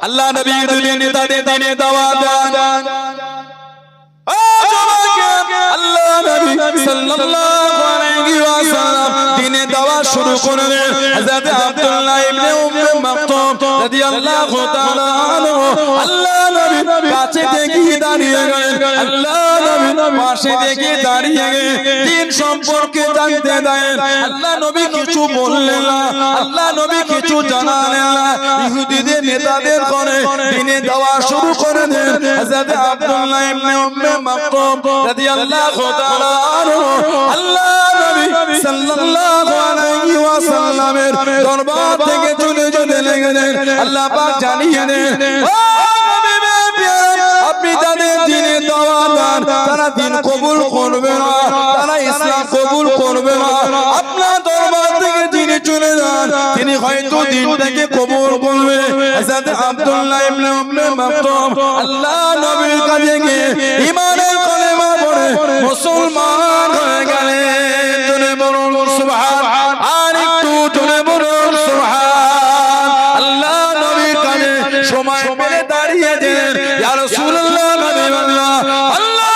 আল্লাহ নবী দুনিয়া নেতাদের দিনে দাওয়াত দেন আল্লাহ নবী সাল্লাল্লাহু আলাইহি ওয়াসাল্লাম দিনে দাওয়াত শুরু করলেন হযরত আব্দুল্লাহ ইবনে উম্মে মাকতুম রাদিয়াল্লাহু তাআলা আনহু আল্লাহ নবী কাছে থেকে দাঁড়িয়ে গেলেন আল্লাহ নবী পাশে থেকে দাঁড়িয়ে দিন সম্পর্কে জানতে দেন আল্লাহ নবী কিছু বললেন না আল্লাহ নবী কিছু জানালেন না ইহুদিদের নেতাদের করে দিনে দাওয়াত শুরু করে দেন হযরত আব্দুল্লাহ ইবনে উম্মে মাকতুম রাদিয়াল্লাহু তাআলা আনহু আল্লাহ নবী সাল্লাল্লাহু আলাইহি ওয়াসাল্লামের দরবার থেকে চলে যেতে লাগলেন আল্লাহ পাক জানিয়ে দেন ও নবী প্রিয় আপনি যাদের দিনে দাওয়াত দেন তারা দিন কবুল করবে না তারা ইসলাম কবুল করবে না আপনার দরবার থেকে যিনি চলে যান তিনি হয়তো দিনটাকে কবুল করবে হযরত আব্দুল্লাহ ইবনে উম্মে মাকতুম আল্লাহ নবীর কাছে গিয়ে ঈমানের কালেমা পড়ে মুসলমান হয়ে গেলেন জোরে বলুন সুবহান আর একটু জোরে বলুন সুবহান আল্লাহ নবীর কাছে সময় পেলে দাঁড়িয়ে দেন ইয়া রাসূলুল্লাহ হাবিবাল্লাহ আল্লাহ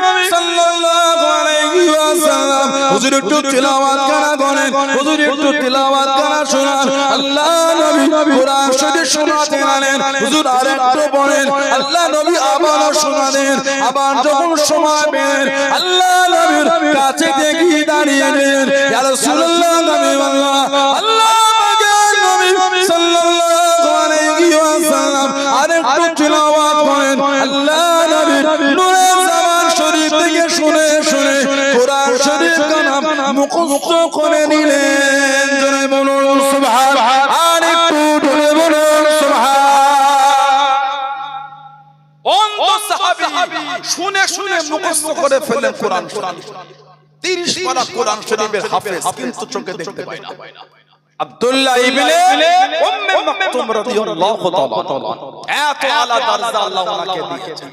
নবী সাল্লাল্লাহু আলাইহি ওয়াসাল্লাম হুজুর একটু তিলাওয়াত করেন হুজুর একটু তিলাওয়াত শোনান আল্লাহ নবী কোরআন শরীফ শোনাতে লাগলেন হুজুর আরেকটু পড়েন আল্লাহ নবী আবার শোনালেন আবার যখন সময় পেলেন আল্লাহ নবীর কাছে থেকে দাঁড়িয়ে গেলেন ইয়া রাসূলুল্লাহ হাবিবাল্লাহ আল্লাহ পাকের নবী সাল্লাল্লাহু আলাইহি ওয়াসাল্লাম আরেকটু তিলাওয়াত করেন আল্লাহ নবীর নূরে জামান শরীফ থেকে শুনে শুনে কোরআন শরীফ কালাম মুখস্থ করে নিলেন জোরে বলুন সুবহান আর একটু জোরে বলুন সুবহান অন্ধ সাহাবী শুনে শুনে মুখস্থ করে ফেলেন কোরআন শরীফ 30 পারা কোরআন শরীফের হাফেজ কিন্তু চোখে দেখতে পায় না আব্দুল্লাহ ইবনে উম্মে মাকতুম রাদিয়াল্লাহু তাআলা এত আলা দরজা আল্লাহ ওনাকে দিয়েছেন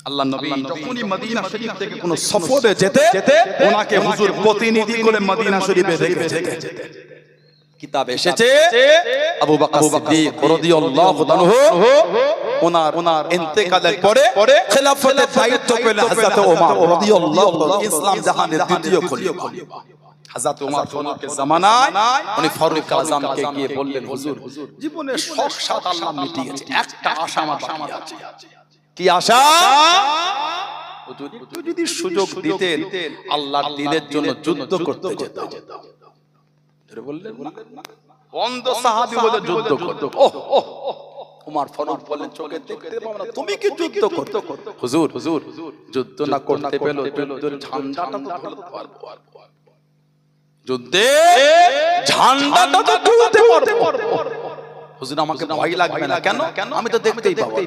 আল্লাহ নবী যখনই মদিনা শরীফ থেকে কোন সফরে যেতে ওনাকে হুজুর প্রতিনিধি করে মদিনা শরীফে রেখেছে কিতাব এসেছে আবু বকর সিদ্দিক রাদিয়াল্লাহু আনহু ওনার ইন্তেকালের পরে খেলাফতের দায়িত্ব পেলেন হযরত ওমর রাদিয়াল্লাহু তাআলা ইসলাম জাহানের দ্বিতীয় খলিফা হযরত ওমর ফারুকের জামানায় উনি ফারুক আযমকে গিয়ে বললেন হুজুর জীবনের শখ সাত আল্লাহ মিটিয়েছে একটা আশা আমার বাকি আছে কি আশা হুজুর একটু যদি সুযোগ দিতেন আল্লাহর দ্বীনের জন্য যুদ্ধ করতে যেতাম ধরে বললেন না অন্ধ সাহাবী বলে যুদ্ধ করতে ওমর ফারুক বলেন চোখে দেখতে পাবো না তুমি কি যুদ্ধ করতে হুজুর যুদ্ধ না করতে পেলো যুদ্ধের ঝান্ডাটা তো ধরতে পারবো যুদ্ধে ঝান্ডাটা তো তুলতে পারবো হুজুর আমাকে ভয় লাগবে না কেন আমি তো দেখতেই পাবো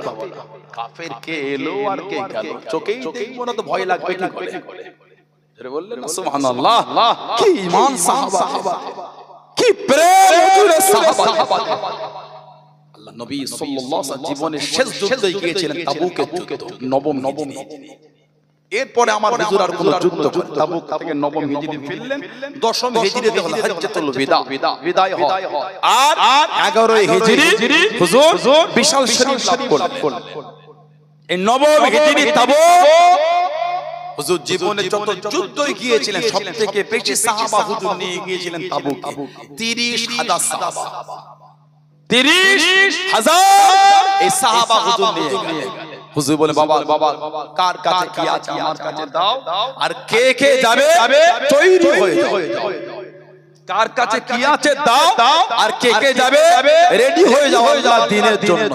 কাফের কে এলো আর কে গেল চোখেই দেখবো না তো ভয় লাগবে কি করে ধরে বললেন না সুবহানাল্লাহ কি ঈমান সাহাবা কি প্রেম হুজুরের সাহাবা আল্লাহ নবী সাল্লাল্লাহু আলাইহি ওয়াসাল্লাম জীবনের শেষ যুদ্ধে গিয়েছিলেন তাবুকের যুদ্ধ নবম এরপরে আমার হুজুর আর কোন যুদ্ধ তাবুক থেকে নবম হিজরি ফিরলেন দশম হিজরিতে হলো হজ্জাতুল বিদায় হয় আর 11 হিজরি হুজুর বিশাল শরীফ লাভ করলেন এই নবম হিজরি তাবুক হুজুর জীবনে যত যুদ্ধই গিয়েছিলেন সবথেকে বেশি সাহাবা হুজুর নিয়ে গিয়েছিলেন তাবুক 30,000 সাহাবা 30,000 এই সাহাবা হুজুর নিয়ে গেলেন হুজুর বলে বাবা কার কাছে কি আছে আমার কাছে দাও আর কে কে যাবে তৈরি হয়ে যাও কার কাছে কি আছে দাও আর কে কে যাবে রেডি হয়ে যাও আল্লাহর দ্বীনের জন্য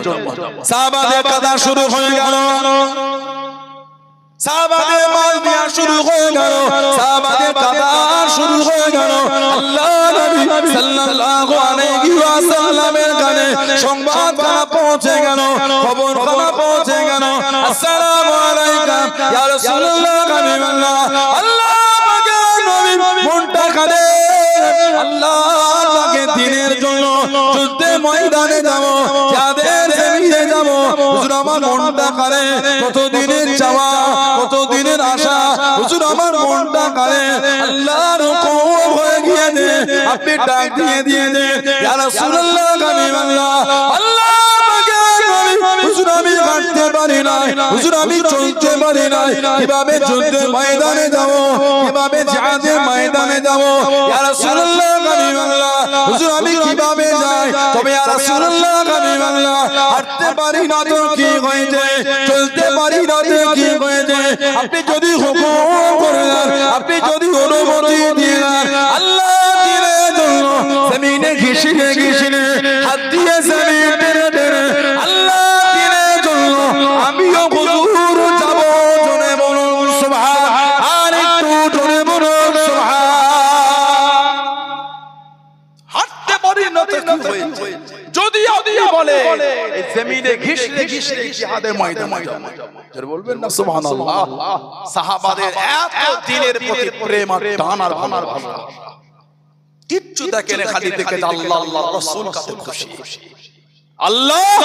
সাহাবাদের কাদা শুরু হয়ে গেল সাহাবাদের মাল দেয়া শুরু হয়ে গেল সাহাবাদের কাদা শুরু হয়ে গেল আল্লাহ নবী সাল্লাল্লাহু আলাইহি ওয়াসাল্লামের কানে সংবাদ কানা পৌঁছে গেল খবর কানা পৌঁছে গেল আসসালামু আলাইকুম ইয়া রাসূলুল্লাহ হাবিবাল্লাহ আল্লাহ পাকের নবী মনটা কাঁদে আল্লাহ পাকের দ্বীনের জন্য যুদ্ধের ময়দানে যাব যাদের জমিনে যাব হুজুর আমার মনটা কাঁদে কতদিনের চাওয়া কতদিনের আশা হুজুর আমার মনটা কাঁদে আল্লাহর হুকুম হয়ে গিয়েছে আপনি ডাক দিয়ে দে ইয়া রাসূলুল্লাহ হাবিবাল্লাহ আল্লাহ হুজুর আমি চলতে পারি না, কিভাবে যুদ্ধের ময়দানে যাব, কিভাবে জিহাদের ময়দানে যাব, ইয়া রাসূলুল্লাহ হাবিবাল্লাহ হুজুর আমি কিভাবে যাই, তবে ইয়া রাসূলুল্লাহ হাবিবাল্লাহ হাঁটতে পারি না তো কি হয়েছে, চলতে পারি না তো কি হয়েছে, আপনি যদি হুকুম করেন, আপনি যদি অনুমতি দিলেন, আল্লাহ দিনের জন্য জমিনে ঘিসিয়ে ঘিসিয়ে হাত দিয়ে জমিন টেনে টেনে আল্লাহ দিনের জন্য আমিও হুজুর যাব, জোরে বলুন সুবহান, আর একটু জোরে বলুন সুবহান। হাঁটতে পারি না তো কি হয়েছে, যদি আপনি বলে এই জমিনে ঘিসলে ঘিসলে জিহাদের ময়দানে যাব, জোরে বলবেন না সুবহানাল্লাহ। সাহাবাদের এত দিনের প্রতি প্রেম আর টান আর ভালোবাসা, কিচ্ছু দেখেন খালি দেখে আল্লাহ আল্লাহ রাসূল কাতে খুশি, আল্লাহ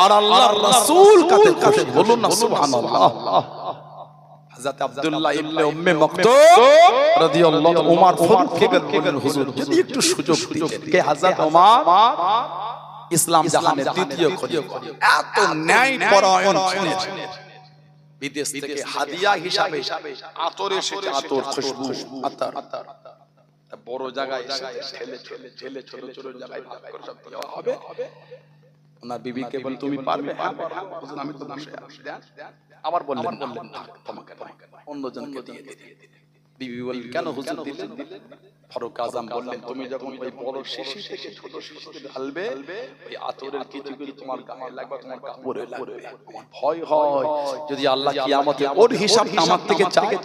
আর আল্লাহর রাসূল কাতে খুশি, বলুন না সুবহানাল্লাহ। হযরত আব্দুল্লাহ ইবনে উম্মে মাকতুম রাদিয়াল্লাহু ওমর ফারুককে বলেন হুজুর যদি একটু সুযোগ দিতেন, কে হযরত ওমর ইসলাম জাহানের দ্বিতীয় খলিফা, এত ন্যায় পরায়ণ ছিলেন, বিদেশ থেকে হাদিয়া হিসাবে আতর এসেছে, আতর খুশবু আতর বড় জায়গায় ঠেলে ঠেলে ঠেলে ছোট ছোট জায়গায় ভাগ করে সব দেওয়া হবে। ওনার বিবিকে বল তুমি পারবে, হ্যাঁ হুজুর আমি তো বসে আছি, আবার বললেন তোমাকে অন্যজনকে দিয়ে দিতে। বিবি বল কেন হুজুর দিলেন? ফারুক আযম বললেন তুমি যখন ওই বড় শিশি থেকে ছোট শিশিতে ঢালবে ওই আতরের কিছু কিছু তোমার গায়ে লাগবে, তোমার কাপড়ে লাগবে, আমার ভয় হয় যদি আল্লাহ কিয়ামতে ওর হিসাবটা আমার থেকে চায়।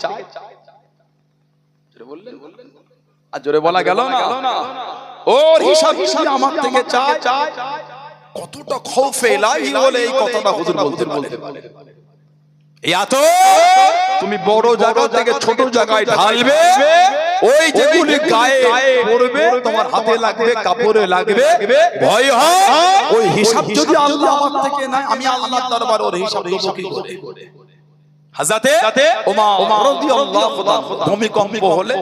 জোরে বললেন, আর জোরে বলা গেল না, ওর হিসাব যদি আমার থেকে চায়, কতটা খৌফে ইলাহি বলে এই কথাটা হুজুর বলতে পারে। তুমি বড় জায়গা থেকে ছোট জায়গায় ঢালবে, ওই যেগুলি গায়ে পড়বে তোমার হাতে লাগবে, কাপড়ে লাগবে, ভয় হয় ওই হিসাব যদি আল্লাহ আমার থেকে নেয়, আমি আল্লাহর দরবারে ওর হিসাব দেব কি করে? হযরতে ওমর রাদিয়াল্লাহু তাআলা ভূমিকম্প হলে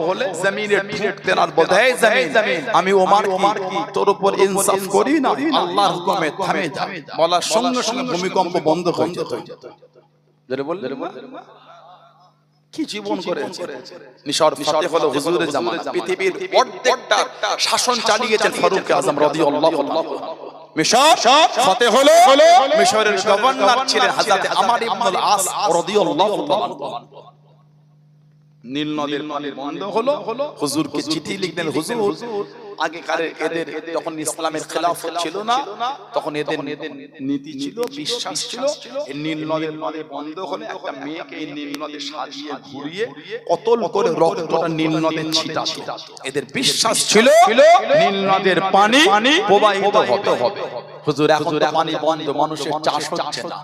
জমিনে ঠুকতেন আর বলতেন এই জমিন আমি ওমর কি তোর উপর ইনসাফ করি না, আল্লাহর হুকুমে থামে যা, বলার সঙ্গে সঙ্গে ভূমিকম্প বন্ধ হয়ে যেত। জোরে বললেন কি জীবন করেছে, মিশর ফাতে হলো হুজুরের জামানা, পৃথিবীর অর্ধেকটা শাসন চালিয়েছেন ফারুক আযম রাদিয়াল্লাহু আনহু। মিশর ফাতে হলো, মিশরের গভর্নর ছিলেন হযরত আমর ইবনে আস রাদিয়াল্লাহু আনহু। নীল নদের পানি বন্ধ হলো, হুজুরকে চিঠি লিখলেন, হুজুর আগেকার এদের যখন ইসলামের খেলাফত ছিল না, তখন এদের নীতি ছিল, বিশ্বাস ছিল, এই নীল নদের পানি বন্ধ হলে একটা মেয়েকে এই নীল নদে সাজিয়ে ঘুরিয়ে কতল করে রক্তটা নীল নদে ছিটাতো। এদের বিশ্বাস ছিল নীল নদের পানি প্রবাহিত হবে। হুজুর এখন পানি বন্ধ, মানুষের চাষ হচ্ছে না,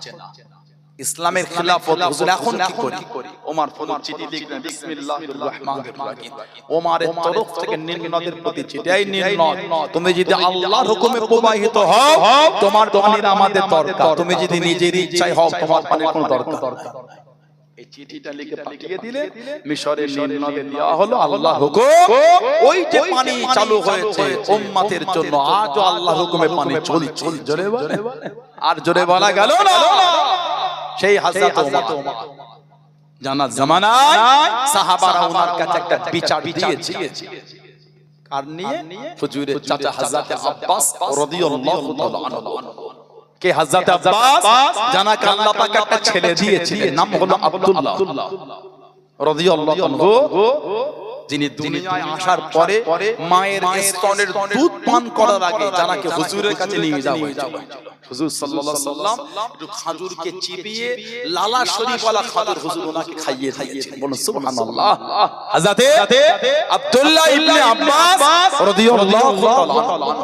ইসলামের খেলাফত হুজুর এখন কি করি? ওমর ফারুক চিঠি লিখলেন বিসমিল্লাহির রহমানির রহিম, ওমরের তরফ থেকে নীল নদের প্রতি চিঠি, এই নীল নদ তুমি যদি আল্লাহর হুকুমে প্রবাহিত হও তোমার পানির আমাদের দরকার, তুমি যদি নিজের ইচ্ছায় হও তোমার পানির কোনো দরকার নাই। এই চিঠিটা লিখে পাঠিয়ে দিলে মিশরের নীল নদে দেওয়া হলো আল্লাহর হুকুম, ওই যে পানি চালু হয়েছে উম্মতের জন্য, আজও আল্লাহর হুকুমে পানি চলছে। জোরে বলে আর জোরে বলা গেল না, সেই হযরত ওমর জানার জামানায় সাহাবারা ওনার কাছে একটা বিচার দিয়েছে, কার নিয়ে? হুজুরের চাচা হযরত আব্বাস রাদিয়াল্লাহু তাআলা আনহু। কে হযরত আব্বাস? জানাকে আল্লাহ পাক একটা ছেলে দিয়েছিলেন, নাম হলো আব্দুল্লাহ রাদিয়াল্লাহু আনহু, যিনি দুনিয়ায় আসার পরে মায়ের স্তনের দুধ পান করার আগে জানাকে হুজুরের কাছে নিয়ে যাওয়া হয়েছিল। হুজুর সাল্লাল্লাহু আলাইহি ওয়াসাল্লাম একটু খাজুরকে চিবিয়ে লালা শরীফ ওয়ালা খাজুর হুজুর ওনাকে খাইয়ে দিয়েছেন। বলুন সুবহানাল্লাহ। হযরত আব্দুল্লাহ ইবনে আব্বাস রাদিয়াল্লাহু তাআলা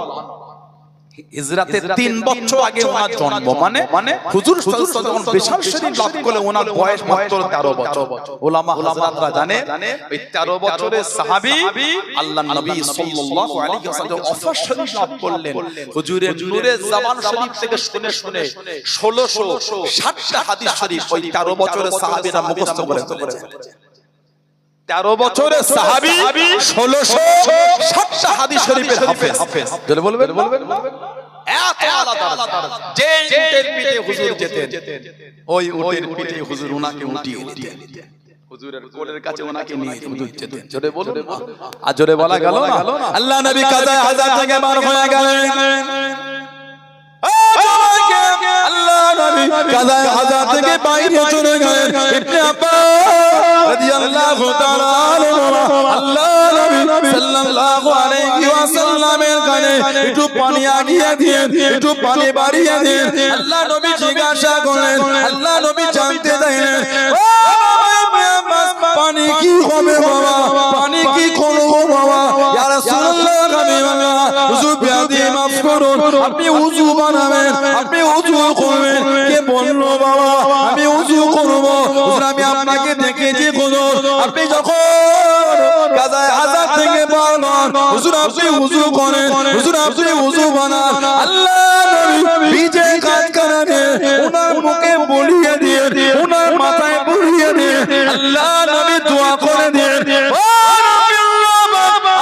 হিজরাতের 3 বছর আগে ওনার জন্ম, মানে হুজুর সাল্লাল্লাহু আলাইহি ওয়াসাল্লাম বিশাল শরীফ লাভ করলে ওনার বয়স মাত্র 13 বছর। উলামা হযরতরা জানে ওই 13 বছরের সাহাবী আল্লাহর নবী সাল্লাল্লাহু আলাইহি ওয়াসাল্লাম অফার শরীফ লাভ করলেন। হুজুরের নূরে জবান শরীফ থেকে শুনে শুনে 1660টা হাদিস শরীফ ওই 13 বছরের সাহাবীরা মুখস্থ করে ফেলেছে। 13 বছরের সাহাবী 1660টা হাদিস শরীফের হাফেজ। বলবেন এত আলাদা যে উটের পিঠে হুজুর যেতেন ওই উটের পিঠে হুজুর ওনাকে উঠিয়ে দিতেন হুজুরের কোলের কাছে ওনাকে নিয়ে হুজুর যেতেন জোরে বলুন আর জোরে বলা গেল না আল্লাহ নবী কাজা হাজার থেকে বার হয়ে গেলেন আল্লাহ নবী কাজা হাজার থেকে বাইরে চলে গেলেন ইবনে আব্বাস রাদিয়াল্লাহু তাআলা আনহু আল্লাহ নবী সাল্লাল্লাহু আলাইহি ওয়াসাল্লামের কানে একটু পানি আগিয়ে দিয়েন একটু পানি বাড়িয়ে দিয়েন আল্লাহ নবী জিজ্ঞাসা করলেন আল্লাহ নবী জানতে চাইলেন পানি কি হবে বাবা পানি কি করবো বাবা ইয়া রাসূলুল্লাহ হুজুর বিয়াদি মাফ করুন আপনি ওযু বানাবেন আপনি ওযু করবেন কে বললো বাবা আমি ওযু করব হুজুর আমি আপনাকে দেখেছি হুজুর আপনি যখন কাজায়ে হাজার থেকে বার হন হুজুর আপনি ওযু করেন হুজুর আপনি ওযু বানান আল্লাহ নবী ভিজে কাজ করেন ওনার মুখে বলিয়ে দিয়ে ওনার মাথায় বলিয়ে দিয়ে আল্লাহ নবী দোয়া করে দেন ও নবী আল্লাহ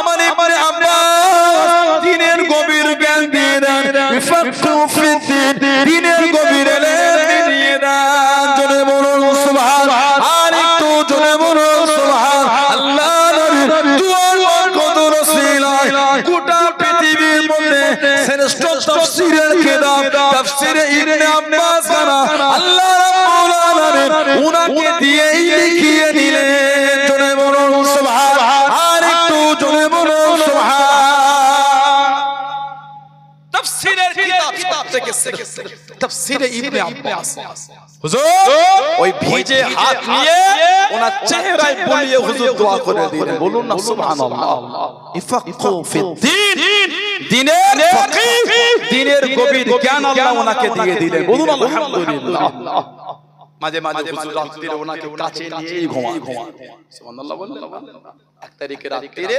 আমার ইবনে আব্বাস দ্বীনের গভীর জ্ঞান দিয়ে দেন ইফাকু ফিদ্দীন দ্বীনের গভীর ইলম দিয়ে দেন জোরে বলুন সুবহান আর একটু জোরে বলুন সুবহান আল্লাহ নবী দোয়ার কত রসিলায় গোটা পৃথিবীর মধ্যে শ্রেষ্ঠ তাফসীরের কিতাব তাফসীরে ইবনে আব্বাস খানা আল্লাহ রাব্বুল আলামিন উনাকে দিয়েই লিখিয়ে দিলেন জোরে বলুন সুবহান আর একটু জোরে বলুন সুবহান তাফসীরের কিতাব থেকে তাফসীরে ইবনে আব্বাস হুজুর ওই ভিজে হাত নিয়ে ওনার চেহারায় বলিয়ে হুজুর দোয়া করে দিলেন বলুন না সুবহানাল্লাহ ইফাকু ফিদ্দীন দ্বীনের ফকিহ দ্বীনের গভীর জ্ঞান আল্লাহ ওনাকে দিয়ে দিলেন বলুন আলহামদুলিল্লাহ মাঝে মাঝে হুজুর রাত্রিরে ওনাকে কাছে নিয়েই ঘুমান সুবহানাল্লাহ বললেন এক তারিখে রাত্রিরে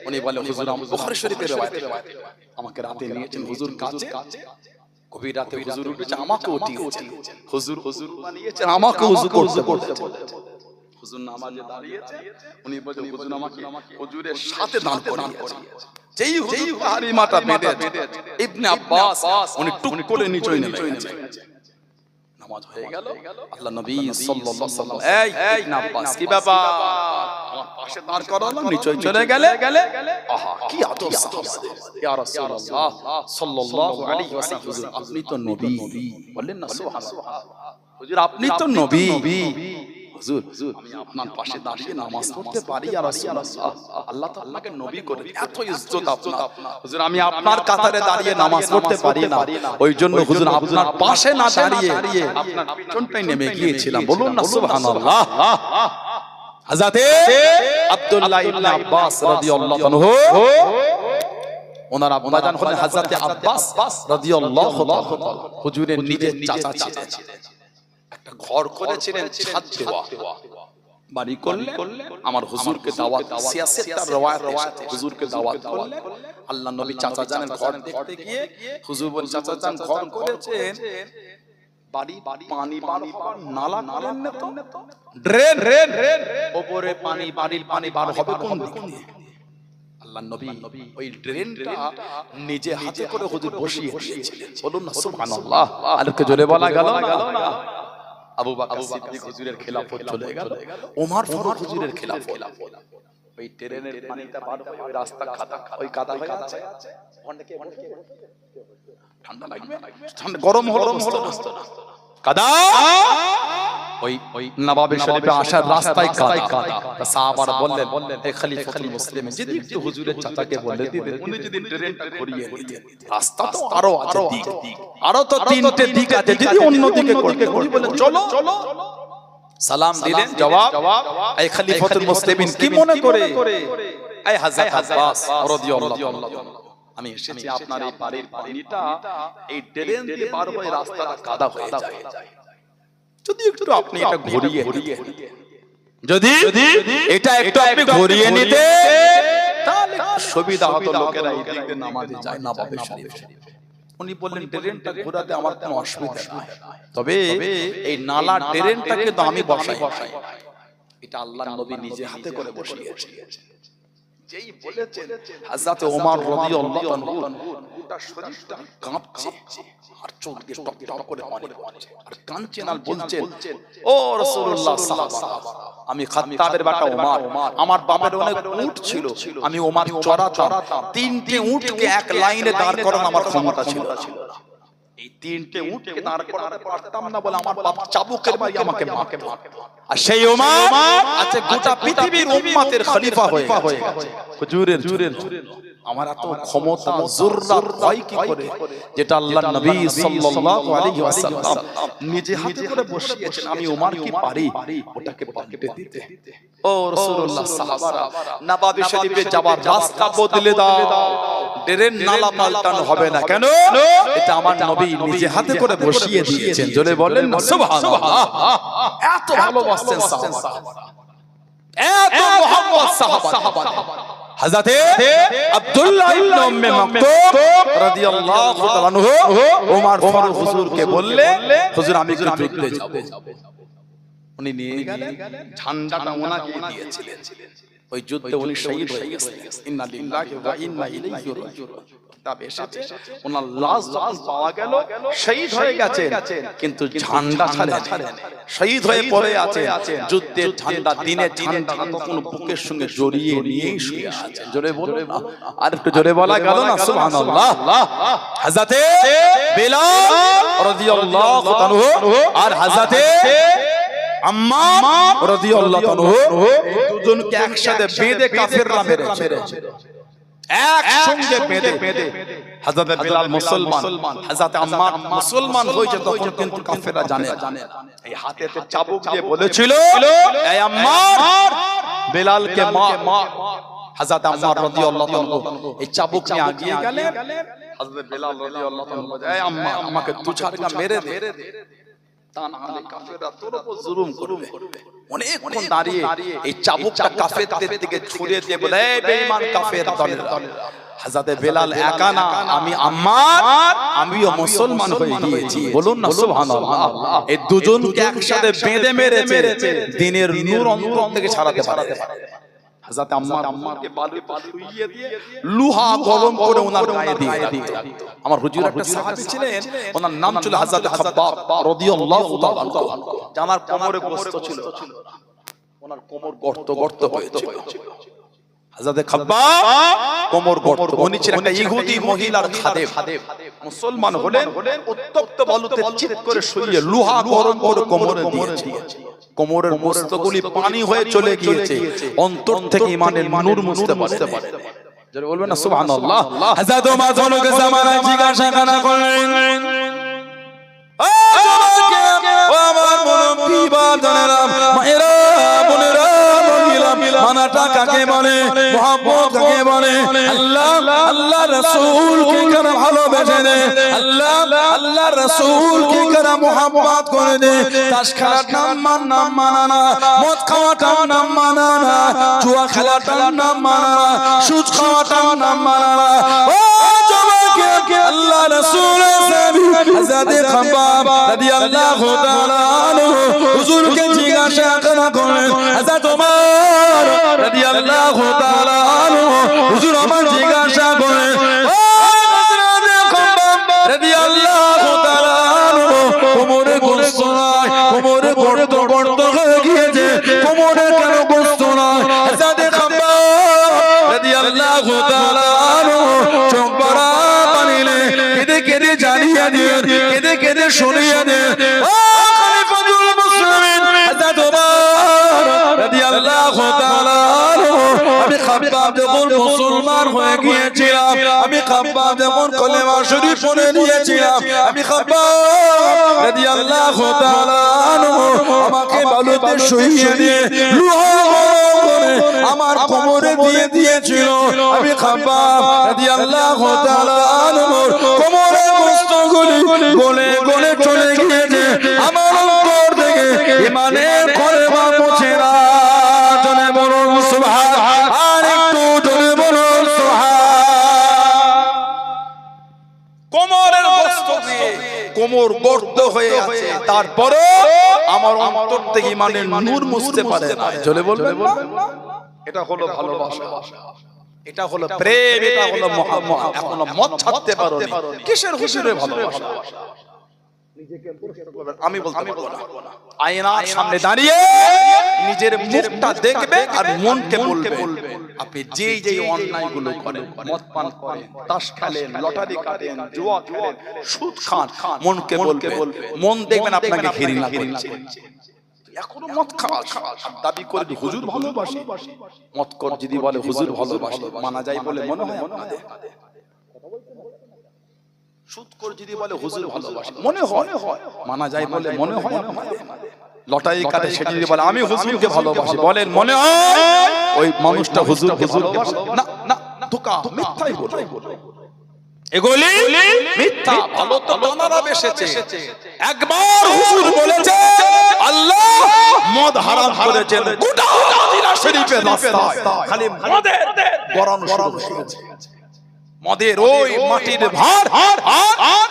উনি বলে হুজুর বুখারী শরীফের রওয়ায়াত আমাকে রাতে নিয়েছেন হুজুর কাছে গভীর রাতে হুজুর উঠেছে আমাকে উঠিয়েছেন হুজুর বানিয়েছেন আমাকে হুজুর করতে হুজুর নামাজে দাঁড়িয়েছে উনি বলে হুজুর আমাকে হুজুরের সাথে দাঁড় করিয়েছেন যেই হুজুর পাহাড়ি মাথা বেঁধে ইবনে আব্বাস উনি টুক করে নিচে নেমে নামাজ হয়ে গেল আল্লাহ নবী সাল্লাল্লাহু আলাইহি ওয়াসাল্লাম এই ইবনে আব্বাস কি বাবা আমার পাশে দাঁড় করালো নিচে চলে গেলে আহা কি আদব সাহাবাদের ইয়া রাসূলুল্লাহ সাল্লাল্লাহু আলাইহি ওয়াসাল্লাম হুজুর আপনি তো নবী বললেন না সুবহানাল্লাহ হুজুর আপনি তো নবী হুজুর আমি আপনার পাশে দাঁড়িয়ে নামাজ পড়তে পারি ইয়া রাসূলুল্লাহ আল্লাহ তো আপনাকে নবী করে এত ইজ্জত আপনার হুজুর আমি আপনার কাতারে দাঁড়িয়ে নামাজ পড়তে পারি না ওই জন্য হুজুর আপনার পাশে না দাঁড়িয়ে আপনার পিছনটাই নেমে গিয়েছিলাম বলুন না সুবহানাল্লাহ হযরতে আব্দুল্লাহ ইবনে আব্বাস রাদিয়াল্লাহু আনহু ওনার আব্বাজান হলেন হযরতে আব্বাস রাদিয়াল্লাহু তাআলা হুজুরের নিজের চাচা ছিলেন একটা ঘর করেছিলেন ছাদ দেওয়া বাড়ি করলে আমার হুজুরকে দাওয়াত সিয়াসেতার রওয়ায়াত এসেছে হুজুরকে দাওয়াত করলে আল্লাহ নবী চাচা জানের ঘর দেখতে গিয়ে হুজুর বলেন চাচা জান ঘর করেছেন বাড়ি পানি নালা করেন না তো ড্রেন উপরে পানি বাড়ির পানি বার হবে কোন দিক দিয়ে আল্লাহ নবী ওই ড্রেনটা নিজে হাতে করে হুজুর বসিয়ে দিয়েছিলেন বলুন না সুবহানাল্লাহ আলোকে জোরে বলা গেল না আবু বকর সিদ্দিক হুজুরের খেলাফত চলে গেল ওমর ফারুক হুজুরের খেলাফত ওই ট্রেনের পানিটা বার হয়ে ওই রাস্তা কাদা হয়ে আছে অনেকে ঠান্ডা লাগবে ঠান্ডা গরম হলো কাদা ওই নবাবে শরীফে আসার রাস্তায় কাদা সাহাবারা বললেন এই খলিফাতুল মুসলিমিন যদি একটু হুজুরের চাচাকে বলে দিতেন উনি যদি ট্রেনটা ঘুরিয়ে দিতেন রাস্তা তো আরো আছে দিক আরো তো তিনটে দিক আছে যদি অন্য দিকে করতে উনি বলেন চলো সালাম দিলেন জবাব এই খলিফাতুল মুসলিমিন কি মনে করে এই হযরত আব্বাস রাদিয়াল্লাহু আনহু আমি এসেছি আপনার এই বাড়ির পানিটা এই ড্রেন দিয়ে বার হয়ে রাস্তাটা কাদা হয়ে যায় যদি একটু আপনি এটা ঘুরিয়ে যদি এটা একটু আপনি ঘুরিয়ে নিতে তাহলে সুবিধা হতো লোকেরা এই দিক দিয়ে নামাজে যায় না নবাবে শরীফে উনি বললেন ড্রেনটা ঘোরাতে আমার কোনো অসুবিধা নাই তবে এই নালা ড্রেনটাকে তো আমি বসাই এটা আল্লাহর নবী নিজে হাতে করে বসিয়েছেন যেই বলেছেন হযরত ওমর রাদিয়াল্লাহু আনহু গোটা শরীরটা কাঁপছে আর চোখ দিয়ে টপ টপ করে পানি পড়ছে আর কাঁদছেন আর বলছেন ও রাসূলুল্লাহ সাহাবা আমি খাত্তাবের বেটা ওমর আমার বাবার অনেক উট ছিল আমি ওমর চড়াতাম তিনটে উটকে এক লাইনে দাঁড় করানো আমার ক্ষমতা ছিল এই তিনটে উটকে দাঁড় করাতে পারতাম না বলে আমার বাপ চাবুকের মারি আমাকে মারতো আর সেই ওমর আজকে গোটা পৃথিবীর উম্মতের খলিফা হয়ে গেছে হুজুরের আমার এত ক্ষমতা জুররাত হয় কি করে যেটা আল্লাহর নবী সাল্লাল্লাহু আলাইহি ওয়াসাল্লাম নিজে হাতে করে বসিয়েছেন আমি ওমর কি পারি ওটাকে পাল্টে দিতে ও রাসূলুল্লাহ সাহাবারা নবাবী শরীফে যাবার রাস্তা বদলে দাও ডেরের নালা পাল্টানো হবে না কেন এটা আমার নবী নিজে হাতে করে বসিয়ে দিয়েছেন জোরে বলেন না সুবহানাল্লাহ এত ভালোবাসেন সাহাবারা এত মুহাম্মদ সাহাবারা হযরতে আব্দুল্লাহ ইবনে উম্মে মাকতুম রাদিয়াল্লাহু তাআলা আনহু ওমর ফারুক হুজুরকে বললে হুজুর আমি একটু যুদ্ধে যাব উনি নিয়ে গেলেন ঝান্ডাটা ওনাকে দিয়েছিলেন ওই যুদ্ধে উনি শহীদ হয়ে গেছেন ইন্না লিল্লাহি ওয়া ইন্না ইলাইহি রাজিউন তবে এসেছে ওনার লাশ যখন পাওয়া গেল শহীদ হয়ে গেছেন কিন্তু ঝান্ডা ছাড়েন শহীদ হয়ে পড়ে আছে যুদ্ধের ঝান্ডা দিনে ঝান্ডা তখন বুকের সঙ্গে জড়িয়ে নিয়েই শুয়ে আছেন জোরে বলুন আর একটু জোরে বলা গেল না সুবহানাল্লাহ হযরতে বিলাল রাদিয়াল্লাহু তাআলা আর হযরতে আম্মার রাদিয়াল্লাহু আনহু দুজনকে একসাথে বেঁধে কাফেররা মেরেছে একসঙ্গে বেঁধে হযরত বিলাল মুসলমান হযরত আম্মার মুসলমান হয়েছে তখন কিন্তু কাফেররা জানে এই হাতেতে চাবুক দিয়ে বলেছিল এই আম্মার বিলালকে মা হযরত আম্মার রাদিয়াল্লাহু আনহু এই চাবুক নিয়ে আগিয়ে গেলেন হযরত বিলাল রাদিয়াল্লাহু আনহু এই আম্মা আমাকে দু চারটা মেরে দে তা না হলে কাফেররা তোর উপর জুলুম করবে অনেকক্ষণ দাঁড়িয়ে এই চাবুকটা কাফেরদের দিকে ছুড়ে দিয়ে বলে এই বেঈমান কাফের দলেরা হযরত বিলাল একা না আমি আম্মার আমিও মুসলমান হয়ে গিয়েছি বলুন না সুবহানাল্লাহ এই দুজনকে একসাথে বেঁধে মেরেছে দ্বীনের নূর অন্তর থেকে ছড়াতে পারে হযরত আম্মারকে বালুতে শুইয়ে দিয়ে লোহা গরম করে ওনার গায়ে দিয়ে রাখতো আমার হুজুর একটা সাহাবী ছিলেন ওনার নাম ছিল হযরত খাব্বাব রাদিয়াল্লাহু তাআলা জানার কোমরে গোশত ছিল ওনার কোমর গর্ত হয়েছিল হযরত খাব্বাব কোমর গর্ত উনি ছিলেন একটা ইহুদি মহিলার খাদেম মুসলমান হলেন উত্তপ্ত বালুতে চিৎ করে শুইয়ে লোহা গরম করে কোমরে দিয়েছে কোমরের মস্তকগুলি পানি হয়ে চলে গিয়েছে অন্তর থেকে ঈমানের নূর মুছতে পারে যারা বলবেন না সুবহানাল্লাহ হযরত ওমর জনকে জামানায় জিজ্ঞাসা করলেন ও আমার মুরব্বি বাজানেরা মায়েরা বোনেরা মানাটা কাকে বলে মুহাব্বত কাকে বলে আল্লাহ রাসূল কে কেন ভালোবেসে দে আল্লাহ রাসূল কে কেন মুহাব্বত করে দে তাস খেলাটার নাম মানা না মদ খাওয়াটার নাম মানা না জুয়া খেলাটার নাম মানা না সুদ খাওয়াটার নাম মানা না ও জমাকে আল্লাহ রাসূলের সাহাবী হযরত খাব্বাব রাদিয়াল্লাহু তাআলা আনহু হুজুরকে জিজ্ঞাসা করলেন হযরত ওমর রাদিয়াল্লাহু তাআলা আনহু হুজুর আমার জিজ্ঞাসা করে ও হযরত খাব্বাব রাদিয়াল্লাহু তাআলা আনহু কোমরে গোশত নাই কোমরে গর্ত হয়ে গিয়েছে কোমরে কেন গোশত নাই হযরত খাব্বাব রাদিয়াল্লাহু তাআলা আনহু চোখ ভরা পানি কেঁদে কেঁদে জানিয়ে দিয়ে কেঁদে শুনিয়ে দিয়ে ও খলিফাতুল মুসলিমিন হযরত ওমর রাদিয়াল্লাহু তাআলা আমি খাব্বাব যখন মুসলমান হয়ে গিয়েছিলাম আমি খাব্বাব যখন কলেমা শরীফ পড়ে নিয়েছিলাম আমি খাব্বাব রাদিয়াল্লাহু তাআলা আমাকে বালুতে শুইয়ে দিয়ে লোহা করে আমার কোমরে দিয়ে দিয়েছিল আমি খাব্বাব রাদিয়াল্লাহু তাআলা কোমরের মস্তকগুলি গলে গলে চলে গিয়েছে আমার অন্তর থেকে ঈমানের কলেমা মুছে না জনে বলুন সুবহান আর একটু জনে বলুন সুবহান কোমরের মস্তক দিয়ে কোমর গর্ত হয়ে আছে তারপরে আমার অন্তর থেকে ঈমানের নূর মুছতে পারে না জলে বলবেন না এটা হলো ভালোবাসা এটা হলো প্রেম, এটা হলো মহব্বত। এখনো মদ ছাড়তে পারোনি, কিসের হুজুরের ভালোবাসা? আমি বলতে পারবো না। আয়নার সামনে দাঁড়িয়ে নিজের মুখটা দেখবে আর মনকে বলবে, আপনি যেই যেই অন্যায়গুলো করেন, মদ পান করেন, তাস খেলেন, লটারি কাটেন, জুয়া খেলেন, সুদ খান, মনকে বলবে, মন দেখবেন আপনাকে ঘৃণা করছে। এখনো মদ খাওয়া দাবি করে হুজুর ভালোবাসি। মদ কর যদি বলে হুজুর ভালোবাসি, মানা যায় বলে মনে হয় আপনাদের? সুদ কর যদি বলে হুজুর ভালোবাসি, মনে হয় মানা যায় বলে মনে হয় আপনাদের? লটারি কাটে সে যদি বলে আমি হুজুরকে ভালোবাসি, বলেন মনে হয় ওই মানুষটা হুজুরকে ভালোবাসে? না না, ধোঁকা, মিথ্যাই বলে। এগুলি মিথ্যা। ভালো তো ডানারা বেসেছে। একবার হুজুর বলেছে আল্লাহ মদ হারাম করেছেন, গোটা মদিনা শরীফের রাস্তায় খালি মদের গড়ানো শুরু হয়েছে। মদের ওই মাটির ভার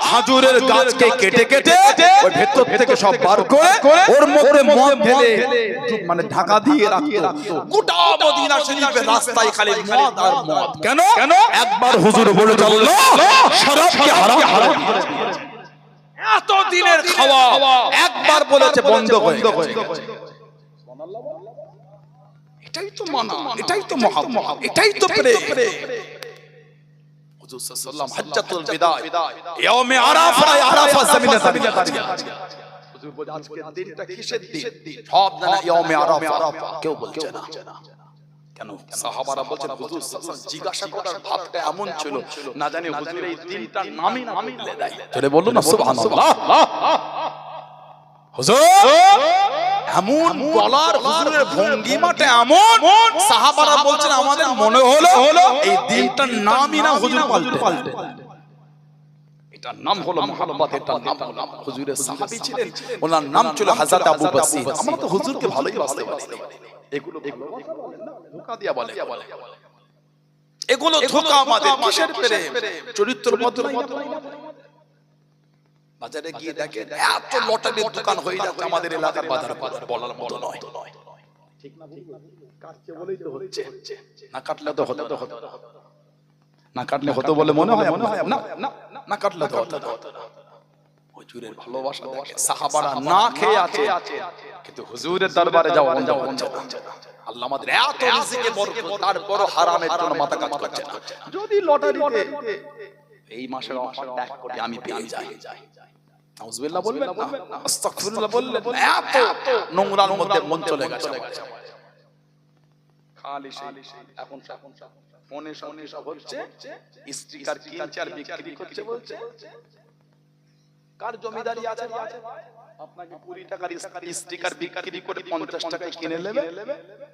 খাজুরের গাছকে কেটে কেটে ওই ভেতর থেকে সব বার করে ওর মধ্যে মদ ঢেলে মানে ঢাকা দিয়ে রাখতো। গোটা মদিনা শরীফের রাস্তায় খালি মদ আর মদ। কেন? একবার হুজুর বলে আল্লাহ শরাবকে হারাম করেছে। এত দিনের খাওয়া একবার বলেছে বন্ধ করে। এটাই তো মানা, এটাই তো মহব্বত, এটাই তো প্রেম। হুজুর সাল্লাল্লাহু আলাইহি হাজ্জাতুল বিদা ইয়াউমে আরাফায় আরাফা জমিনে দাঁড়িয়ে হুজুর বলে আজকের দিনটা কিসের দিন? সব জানা ইয়াউমে আরাফা, কেউ বলছে না। কেন? সাহাবারা বলছেন হুজুর সাল্লাল্লাহু জিজ্ঞাসা করার ভাবটা এমন ছিল, না জানি হুজুর এই দিনটার নামই না বলে দেয়। জোরে বলুন না সুবহানাল্লাহ। হুজুর এমন বলার, হুজুরের ভঙ্গিমাটা এমন, সাহাবারা বলছেন আমাদের মনে হলো এই দিনটার নামই না হুজুর পাল্টে। এটার নাম হলো মুহাব্বত, এটার নাম হলো হুজুরের সাহাবী ছিলেন, ওনার নাম ছিল হযরত আবু বসির। আমরা তো হুজুরকে ভালোই বাসতে পারি, এগুলো ধোঁকা দিয়া বলে, এগুলো ধোঁকা। আমাদের কিসের প্রেম? চরিত্রের মধ্যে নাই। বাজারে গিয়ে দেখেন এত লটারির দোকান হয়ে যাচ্ছে আমাদের এলাকার বাজার, বলার মতো নয়। ঠিক না? কাটছে বলেই তো হচ্ছে, না কাটলে তো হতো, না কাটলে হতো বলে মনে হয়? না না, না কাটলে তো হতো। হুজুরের ভালোবাসা দেখে সাহাবারা না খেয়ে আছে, কিন্তু হুজুরের দরবারে যাওয়া বন্ধ হচ্ছে না। আল্লাহ আমাদের এত রিজিকে বরকত, তারপরও হারামের জন্য মাথা কাজ করছে না। যদি লটারিতে এই মাসের অফারটা 1 কোটি আমি পেয়ে যাই, নাউজুবিল্লাহ বলবেন না, আস্তাগফিরুল্লাহ বললেন, এত নোংরার মধ্যে মন চলে গেছে। খালি সেই এখন ফোনে সব হচ্ছে, স্টিকার কিনছে আর বিক্রি করছে, বলছে কার জমিদারি আছে আপনাকে 20 টাকার স্টিকার বিক্রি করে 50 টাকায় কিনে নেবে,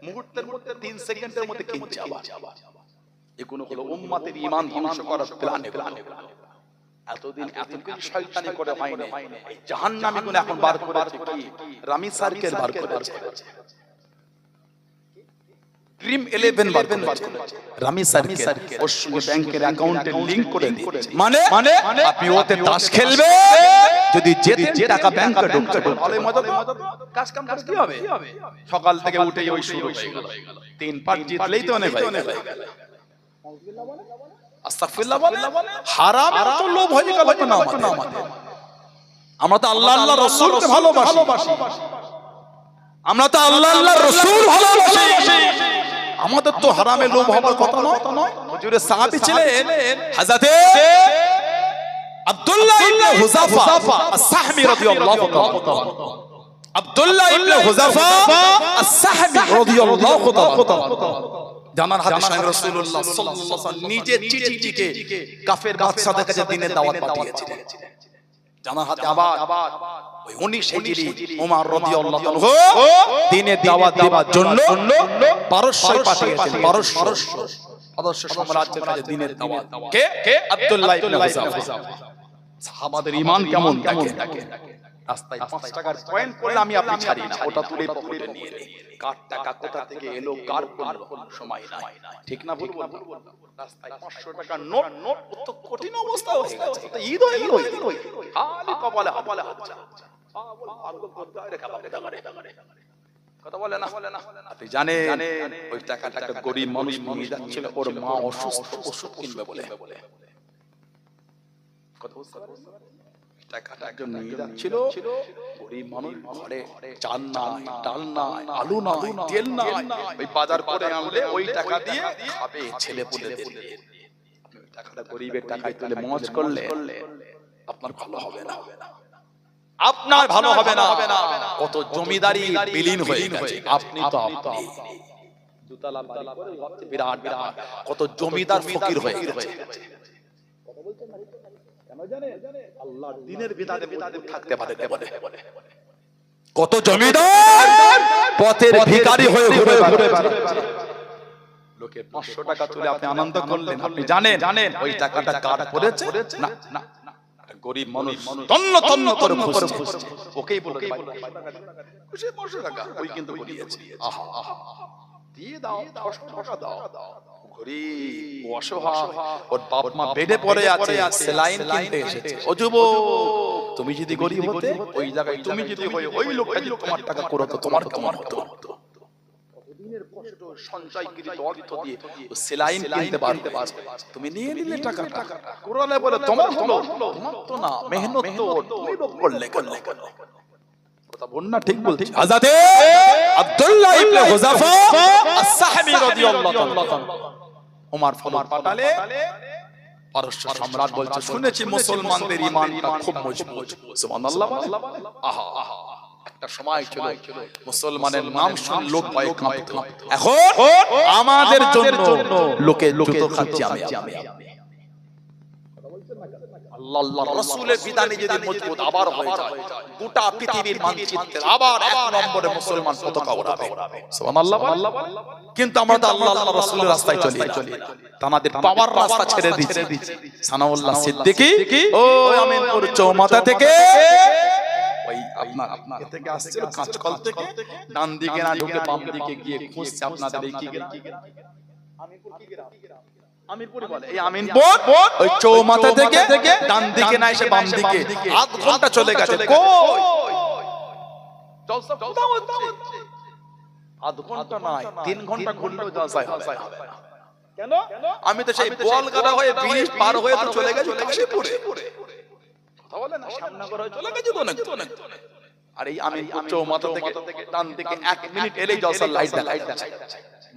মুহূর্তের মধ্যে 3 সেকেন্ডের মধ্যে কিনছে। আবার এগুলো হলো উম্মতের ঈমান ধ্বংস করার প্ল্যান। এতদিন এত কিছু শয়তানি করে হয়নি, এই জাহান্নামী গুণ এখন বার করেছে কি? রামি সার্কেল বার করেছে, ড্রিম 11 বার করেছে, রামি সার্কেল ওর সঙ্গে ব্যাংকের অ্যাকাউন্টে লিংক করে দিয়েছে। মানে আপনি ওতে তাস খেলবে, যদি জেতে টাকা ব্যাংকে ঢুকছে, ভালোই মজা। কাজ কাম করে কি হবে? সকাল থেকে উঠেই ওই শুরু হয়ে গেল, 3 পাঁচ জিতলেই তো অনেক হয়ে গেল। আস্তাগফিরুল্লাহ বলে হারাম তো লোভ হয়ে গেল না আমাদের। আমরা তো আল্লাহ আল্লাহ রাসূলকে ভালোবাসি, আমরা তো আল্লাহ আল্লাহ রাসূল ভালোবাসি, আমাদের তো হারামে লোভ হবার কথা নয়। হুজুরের সাহাবী ছিলেন হযরতে আব্দুল্লাহ ইবনে হুযাফা আস-সাহমি রাদিয়াল্লাহু তাআলা। আব্দুল্লাহ ইবনে হুযাফা আস-সাহমি রাদিয়াল্লাহু তাআলা জানার হাদিস রাসূলুল্লাহ সাল্লাল্লাহু আলাইহি ওয়াসাল্লাম নিজে চিঠিটিকে কাফের বাদশাদের কাছে দিনের দাওয়াত পাঠিয়েছিলেন। জানার হাতে আবার ওই 19 হিজরি ওমর রাদিয়াল্লাহু তাআলা দিনের দাওয়াত দেওয়ার জন্য পারস্যে পাঠিয়েছিলেন। পারস্য সাম্রাজ্যের কাছে দিনের দাওয়াত। কে? আব্দুল্লাহ ইবনে হুযাফা। সাহাবাদের ঈমান কেমন দেখেন। রাস্তায় 5 টাকার কয়েন পড়লে আমি আপনি ছাড়ি না, ওটা তুলে পকেটে নিয়ে নেই। কার টাকা কোথা থেকে এলো, কার পড়লো, সময় নাই। ঠিক না? বলবো রাস্তায় 500 টাকার নোট তো কঠিন অবস্থা হয়ে গেছে। তো ঈদ হয়ে গেল, খালি কপালে হাত চা। পাগল করতে হয় রে, খাবার দাগারে কথা বলে না। আপনি জানেন ওই টাকাটা একটা গরিব মানুষ নিয়ে যাচ্ছিল, ওর মা অসুস্থ, ওষুধ কিনবে বলে। কথা বুঝতে পারছেন? টাকাটা একজন নিয়ে যাচ্ছিল, গরিব মানুষ, ঘরে চাল নাই, ডাল নাই, আলু নাই, তেল নাই, ওই বাজার করে আনলে ওই টাকা দিয়ে খাবে ছেলে পুলেদের। ওই টাকাটা গরিবের টাকায় তুলে মজ করলে আপনার ভালো হবে না, আপনার ভালো হবে না। কত জমিদারি বিলীন হয়ে গেছে, আপনি তো আপনি দুতলা বাড়ি করে ভাবছে বিরাট বিরাট, কত জমিদার ফকির হয়ে গেছে। কথা বলছেন না কেন জানেন? আল্লাহর দ্বীনের বিধানে মজবুত থাকতে পারে। কত জমিদার পথের ভিখারি হয়ে ঘুরে বেড়াচ্ছে। লোকে 500 টাকা তুলে আপনি আনন্দ করলেন, আপনি জানেন ওই টাকাটা কার পড়েছে? না না, গরিব মানুষ তন্ন তন্ন করে খুঁজছে, ওকেই বলে ভাই 500 টাকা ওই কিন্তু গড়িয়েছে, আহা আহা দিয়ে দাও, 500 টাকা দাও। গরিব অসহায়, ওর বাপ মা বেডে পড়ে আছে, সেলাইন কিনতে এসেছে। ও যুবক, তুমি যদি গরিব হতে, ওই জায়গায় তুমি যদি হয়ে ওই লোকটা যদি তোমার টাকা করতো, তোমার হতো। কতদিনের কষ্ট সঞ্চয়কৃত অর্থ দিয়ে সেলাইন কিনতে পারবে, তুমি নিয়ে নিলে টাকাটা, কোরআনে বলে তোমার হলো, তোমার তো না, মেহনত তো তুমি করলে কেন? কথা বল না, ঠিক বলছি। হযরতে আব্দুল্লাহ ইবনে হুযাফা আস-সাহবী রাদিয়াল্লাহু তাআলা ওমর পাঠালে, পারস্য সম্রাট বলছে, শুনেছি মুসলমানদের ঈমানটা খুব মজবুত। সুবহানাল্লাহ। আহা আহা, একটা সময় ছিল মুসলমানের নাম শুনে লোক ভয়ে কাঁপতো, এখন আমাদের জন্য লোকে জুতো খাচ্ছে। আমি আল্লাহ রাসূলের বিধানে যদি মজবুত আবার হয়ে যায়, গোটা পৃথিবীর মানচিত্রে আবার এক নম্বরে মুসলমান পতাকা ওড়াবে। সুবহানাল্লাহ। কিন্তু আমরা তো আল্লাহ রাসূলের রাস্তায় চলি, তানাদের পাওয়ার রাস্তা ছেড়ে দিচ্ছি। সানাউল্লাহ সিদ্দিকী ওই আমিনপুর চৌমাথা থেকে, ওই আপনার থেকে আসছিল কাঁচকল থেকে, ডান দিকে না ঢুকে বাম দিকে গিয়ে খুঁজছে আপনাদের এই কি গ্রাম? আমিনপুর কি গ্রাম? আমিনপুর বলে। এই আমিনপুর ওই চৌমাথা থেকে ডান দিকে না এসে বাম দিকে আধ ঘন্টা চলে গেছে, কই জলসা কোথাও হচ্ছে? আধ ঘন্টা নয়, 3 ঘন্টা ঘুরলেও জলসা হবে। কেন? আমি তো সেই বোয়ালগাড়া হয়ে ব্রিজ পার হয়ে তো চলে গেছি কাশীপুরে। কথা বলে না, শ্যামনগর হয়ে চলে গেছি তো অনেক। আর এই আমিনপুর চৌমাথা থেকে ডান দিকে 1 মিনিট এলেই জলসার লাইট দেখাচ্ছে।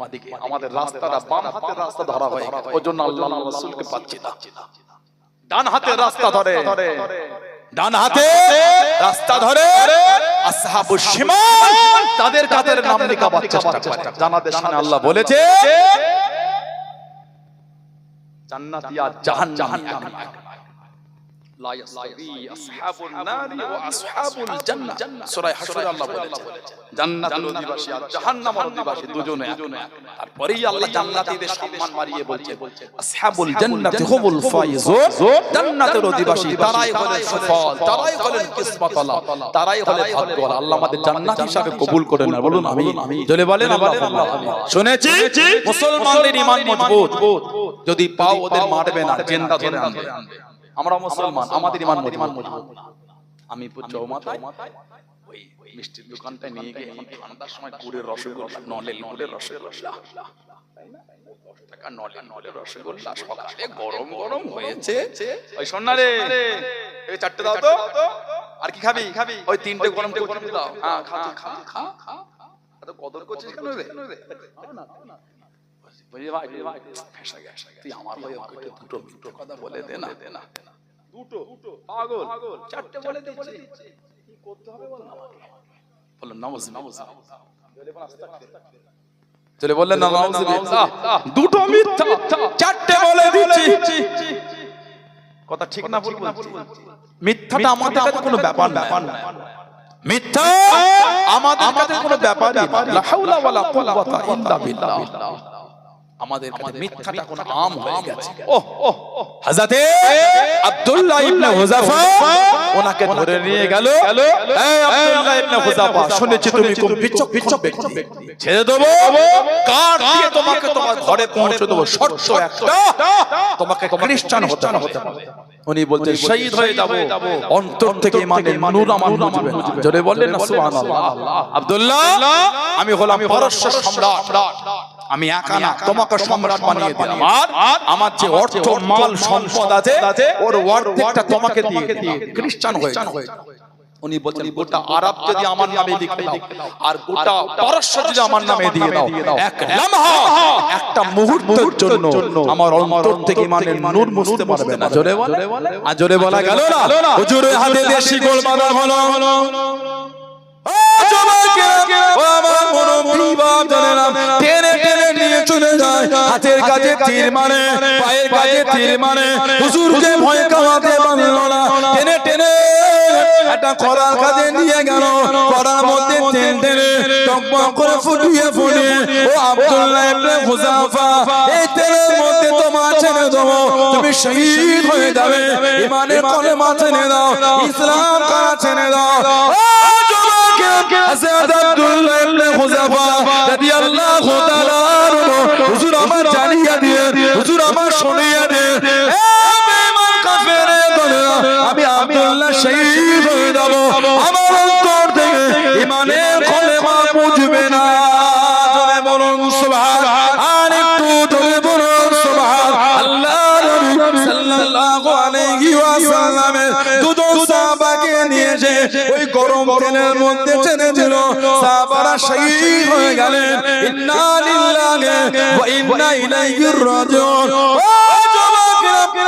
মাদিকে আমাদের রাস্তাটা বাম হাতের রাস্তা ধরা হয়ে গেছে, ওজন্য আল্লাহ রাসূলকে পাচ্ছি না। ডান হাতের রাস্তা ধরে, ডান হাতে রাস্তা ধরে আসহাবুশ শিমাল তাদের কাদের নাম লিখাবার চেষ্টা করে। জান্নাতের সামনে আল্লাহ বলেছে জান্নাতিয়া জাহান্নাম লা ইয়াসতাবি আসহাবুন নারি ওয়া আসহাবুল জান্নাহ। সূরা হাশরে আল্লাহ বলেছে জান্নাতুল অধিবাসী আর জাহান্নামের অধিবাসী দুজনে এক। আর পরেই আল্লাহ জান্নাতীদের সম্মান বাড়িয়ে বলছে আসহাবুল জান্নাতি হুমুল ফাইজুন, জান্নাতের অধিবাসী তারাই হলেন সফল, তারাই হলেন কিসমতওয়ালা, তারাই হলেন ভাগ্যওয়ালা। আল্লাহ আমাদের জান্নাত হিসাবে কবুল করেন না, বলুন আমিন। জলে বলেন আল্লাহুম্মা আমিন। শুনেছি মুসলমানদের ঈমান মজবুত, যদি পাও ওদের মারবে না, জিন্দা ধরে আনবে। আমরা মুসলমান, আমাদের ঈমান মজবুত। আমি চৌমাথায় ওই মিষ্টির দোকানটায় নিয়ে গিয়ে এখন ঠান্ডার সময় গুড়ের রসগোল্লা, নলেন গুড়ের রসগোল্লা, তাই না? 10 টাকা নলেন রসগোল্লা, সকালে গরম গরম হয়েছে। ওই শোনা রে, এই 4টে দাও তো। আর কি খাবি? ওই 3টে গরম দাও। হ্যাঁ খা। এত কদর করছিস কেন রে? ভাই ফেসা গেছে, তুই আমার হয়ে দুটো কথা বলে দে না। দুটো পাগল, 4টে বলে দিচ্ছি, কি করতে হবে বল আমাকে। বল নামাজ। চলে বললেন নাউযুবিল্লাহ, দুটো মিথ্যা, 4টে বলে দিচ্ছি। কথা ঠিক না ভুল বলছি? মিথ্যাটা আমাদের কাছে কোনো ব্যাপার না, মিথ্যা আমাদের কাছে কোনো ব্যাপারই না। লা হাওলা ওয়ালা কুওয়াতা ইল্লা বিল্লাহ। আমাদের কাছে মিথ্যাটা কোন আম হয়ে গেছে। হযরতে আব্দুল্লাহ ইবনে হুযাফা ওনাকে ধরে নিয়ে গেল, এই আব্দুল্লাহ ইবনে হুযাফা, শুনেছি তুমি খুব বিচক্ষণ ব্যক্তি, ছেড়ে দেব, কাঠ দিয়ে তোমাকে তোমার ঘরে পৌঁছে দেব, শর্ত একটা, তোমাকে খ্রিস্টান হতে হবে। উনি বলছেন শহীদ হয়ে যাব, অন্তর থেকে ইমানের নূর আমার মুজবে না। জোরে বললেন না সুবহানাল্লাহ। আব্দুল্লাহ, আমি হলাম পারস্য সম্রাট, আমি একা না, তোমাকে সম্রাট বানিয়ে দিলাম, আর আমার যে অর্থ মাল সম্পদ আছে ওর অর্ধেকটা তোমাকে দিয়ে দিলাম, খ্রিস্টান হয়ে যাও। উনি বলছেন গোটা আরব যদি আমার নামে লিখে দাও আর গোটা পারস্য যদি আমার নামে দিয়ে দাও, এক লামহা, একটা মুহূর্তের জন্য আমার অন্তর থেকে ইমানের নূর মুছতে পারবে না। জোরে বলে, আর জোরে বলা গেল না? হুজুরের হাতে দিয়ে শিকল বাঁধা হলো। ও যুবকেরা, ও আমার মুরব্বি বাপ জানেরা, টেনে টেনে নিয়ে চলে যায়, হাতের কাছে তীর মারে, পায়ের কাছে তীর মারে, হুজুরকে ভয় কামাতে পারল না, টেনে টেনে একটা করার কাছে নিয়ে গেল, করার মধ্যে তেল টেনে টকবক করে ফুটিয়ে ফুটিয়ে, ও আব্দুল্লাহ ইবনে হুযাফা, এই তেলের মধ্যে তোমার ছেড়ে দেবো, তুমি শহীদ হয়ে যাবে, ইমানের কলেমা ছেড়ে দাও, ইসলাম করা ছেড়ে দাও। হযরত আব্দুল্লাহ ইবনে হুযাফা রাদিয়াল্লাহু তাআলা আনহু, হুজুর আমার জানিয়ে দিয়ে, হুজুর আমার শুনিয়ে দিয়ে, এ বেঈমান কাফেরে দলেরা, আমি আব্দুল্লাহ শহীদ হয়ে যাব, আমার অন্তর থেকে ইমানের কলেমা মুছবে না। জোরে বলুন সুবহান, আর একটু জোরে বলুন সুবহান। আল্লাহ নবী সাল্লাল্লাহু আলাইহি ওয়াসাল্লামের দুজন সাহাবাকে নিয়ে এসে ওই গরম তেলের মধ্যে ছেড়ে দিল, সাহাবারা শহীদ হয়ে গেলেন। ইন্না লিল্লাহি ওয়া ইন্না ইলাইহি রাজিউন।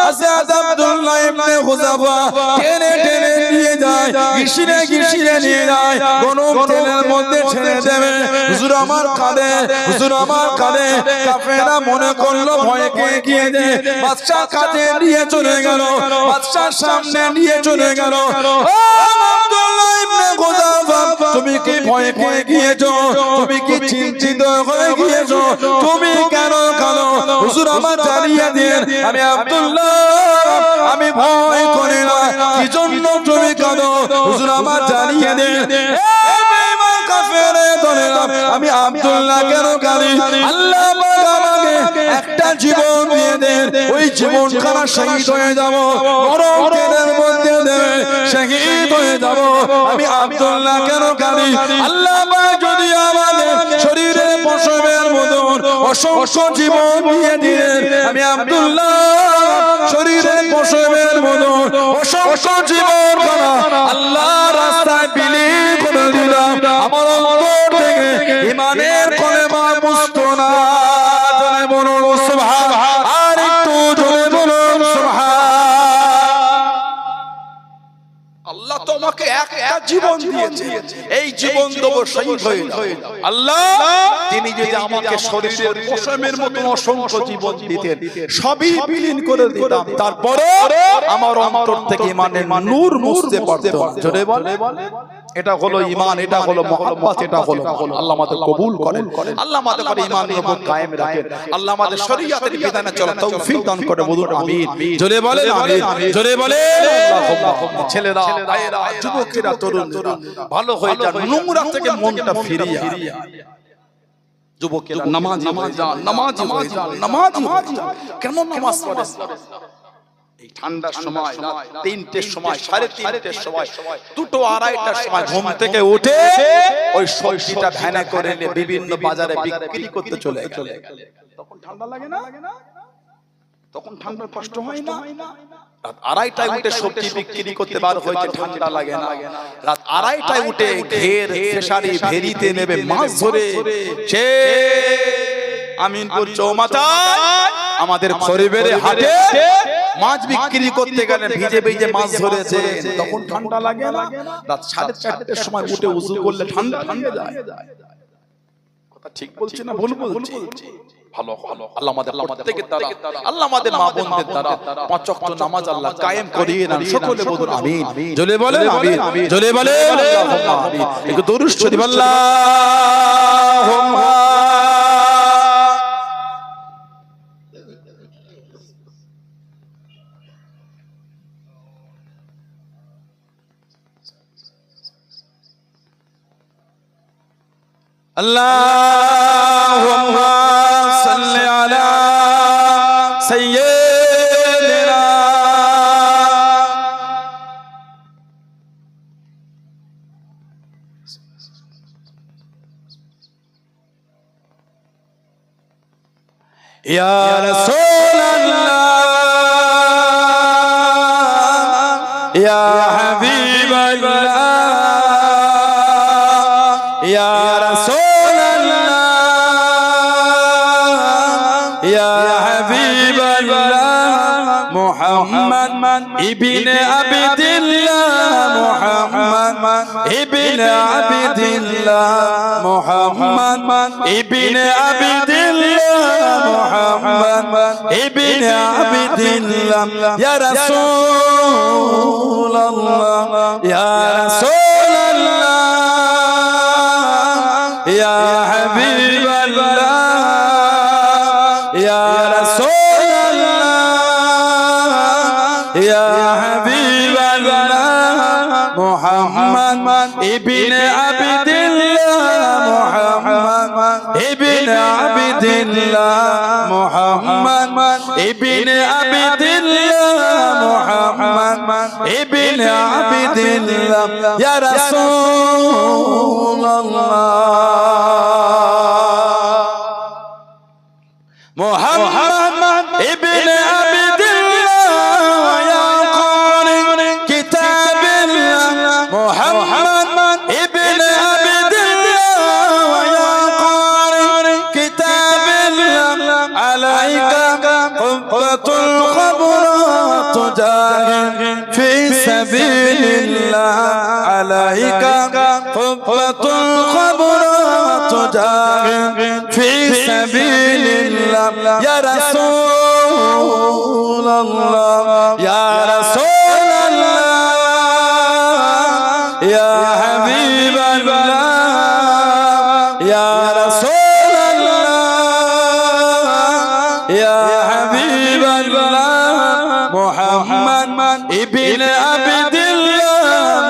হযরত আব্দুল্লাহ ইবনে হুযাফা টেনে টেনে নিয়ে যায়, ঘিসিয়ে ঘিসিয়ে নিয়ে যায়, গরম তেলের মধ্যে ছেড়ে দেবে। হুজুর আমার কাঁদে, হুজুর আমার কাঁদে। কাফেররা মনে করলো ভয় পেয়ে গিয়েছে, বাদশা কাছে নিয়ে চলে গেল, বাদশার সামনে নিয়ে চলে গেল। ও আব্দুল্লাহ ইবনে হুযাফা, তুমি কি ভয় পেয়ে গিয়েছো? তুমি কি চিন্তিত হয়ে গিয়েছো? তুমি কেন কাঁদো? হুজুর আমার জানিয়ে দিন, আমি আব্দুল্লাহ, আমি ভয় করি না, কি জন্য তুমি কাঁদো? হুজুর আমার জানিয়ে দিন। আমি আব্দুল্লাহ কেন কাঁদি? আল্লাহ আমাকে একটা জীবন দিয়ে দেন, ওই জীবন খানা শহীদ হয়ে যাব, গরম তেলের মধ্যে দেবে, শহীদ হয়ে যাব। আমি আব্দুল্লাহ কেন কাঁদি? আল্লাহ যদি আমাদের শরীরের পশমের মতন অসংখ্য জীবন দিয়ে দিলেন, আমি আব্দুল্লাহ শরীরের পশমের মতন অসংখ্য জীবন আল্লাহ রাস্তায় বিলীন করে দিলাম, আমার অন্তর থেকে ইমানের কলেমা মুছতো না। জোরে বলুন সুবহান, আর একটু জোরে বলুন সুবহান। আল্লাহ তোমাকে একটা জীবন দিয়েছে, এই জীবন দেব শহীদ হয়ে যাও। আল্লাহ তিনি যদি আমাকে শরীরের পশমের মতন অসংখ্য জীবন দিতেন, সবই বিলীন করে দিতাম, তারপরে আমার অন্তর থেকে ইমানের নূর মুছতে পারতাম। জোরে বলে, এটা হলো ঈমান, এটা হলো মুহাব্বত, এটা হলো আল্লাহ আমাদের কবুল করেন, আল্লাহ আমাদের করে ঈমানের উপর কায়েম রাখেন, আল্লাহ আমাদের শরীয়তের বিধানে চলার তৌফিক দান করে। বলুন আমিন। জোরে বলেন আমিন, জোরে বলেন। ছেলেরা, ভাইয়েরা, যুবকেরা, তরুণরা, ভালো হয়ে যান, নোংরা থেকে মনটা ফিরিয়ে যুবকেরা নামাজি হয়ে যান, নামাজি হয়ে যান, নামাজি হয়ে যান। কেমন নামাজ পড়ে? এই ঠান্ডার সময়, রাত ৩টের সময়, ৩:৩০টার সময়, ২টো ২:৩০টার সময় ঘুম থেকে উঠে ওই সবজিটা ভ্যানে করে নিয়ে বিভিন্ন বাজারে বিক্রি করতে চলে গেলে তখন ঠান্ডা লাগে না? তখন ঠান্ডার কষ্ট হয় না? রাত ২:৩০টায় উঠে সবজি বিক্রি করতে বার হয়েছে, ঠান্ডা লাগে না? রাত ২:৩০টায় উঠে ঘের, ফেসারি, ভেরিতে নেবে মাছ ধরে, সে আমিনপুর চৌমাথায় আমাদের খরিবেরে হাটে মাছ বিক্রি করতে গেলে ভিজে ভিজে মাছ ধরেছে, তখন ঠান্ডা লাগে না? রাত ৪:৩০টার সময় উঠে উযু করলে ঠান্ডা ঠান্ডা যায়। কথা ঠিক বলছি না ভুল বলছি? ভালো ভালো আল্লাহ আমাদের প্রত্যেকের দ্বারা, আল্লাহ আমাদের মা বোনদের দ্বারা ৫ ওয়াক্ত নামাজ আল্লাহ কায়েম করিয়ে দেন। সকলে বলুন আমিন। জোরে বলেন আমিন, জোরে বলেন আল্লাহুম্মা আমিন। একটু দরুদ শরীফ আল্লাহুম্মা আল্লাহুম্মা সাল্লি আলা সাইয়্যিদিনা ইয়া রাসূলাল্লাহ ইয়া হাবিবাল্লাহ ইয়া রাসূলাল্লাহ ইয়া হাবিবাল্লাহ মুহাম্মদ ইবনে আবদিল্লাহ মুহাম্মদ ইবনে আবদিল্লাহ মুহাম্মদ ইবনে আবদিল্লাহ মুহাম্মদ ইবনে আবদিল্লাহ ইয়া রাসূলুল্লাহ ইয়া রাসূলুল্লাহ ইয়া হাবিবাল্লাহ ইয়া রাসূলুল্লাহ ইয়া হাবিবাল্লাহ মুহাম্মদ ইবনে আবদিল্লাহ মুহাম্মদ ইবনে আবদিল্লাহ মুহাম্মদ ইবনে আবদিল্লাহ মুহাম্মদ ইবনে আবদিল্লাহ ইয়া রাসূলুল্লাহ মুহাম্মদ ইবনে আবদিল্লাহ ইয়া কারি কিতাবিল্লাহ মুহাম্মদ ইবনে আবদিল্লাহ ইয়া কারি কিতাবিল্লাহ আলাইকা কুব্বাতুল খবরাত তুজাহিদ ফি সাবিলিল্লাহ আলাইকা কুব্বাতুল খবরাত তুজাহিদ ফি সাবিলিল্লাহ ইয়া রাসূলুল্লাহ ইয়া রাসূলুল্লাহ ইয়া হাবিবাল্লাহ ইয়া রাসূলুল্লাহ ইয়া হাবিবাল্লাহ মুহাম্মদ ইবনে আবদিল্লাহ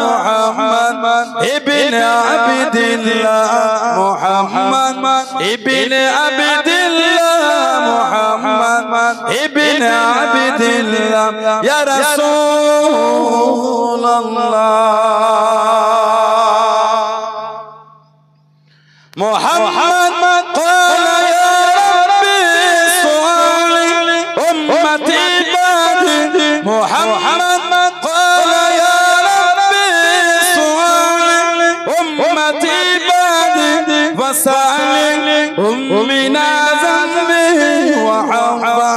মুহাম্মদ ইবনে আবদিল্লাহ মুহাম্মদ ইবনে আবদিল্লাহ মুহাম্মদ ইবনে আবদিল্লাহ ইয়া রাসূলুল্লাহ মুহাম্মদ ক্বালা ইয়া রাব্বি সুআলি উম্মতি বাদি মুহাম্মদ ক্বালা ইয়া রাব্বি সুআলি উম্মতি বাদি ওয়াসালি উম্মিনা যামবি ওয়া হাওয়া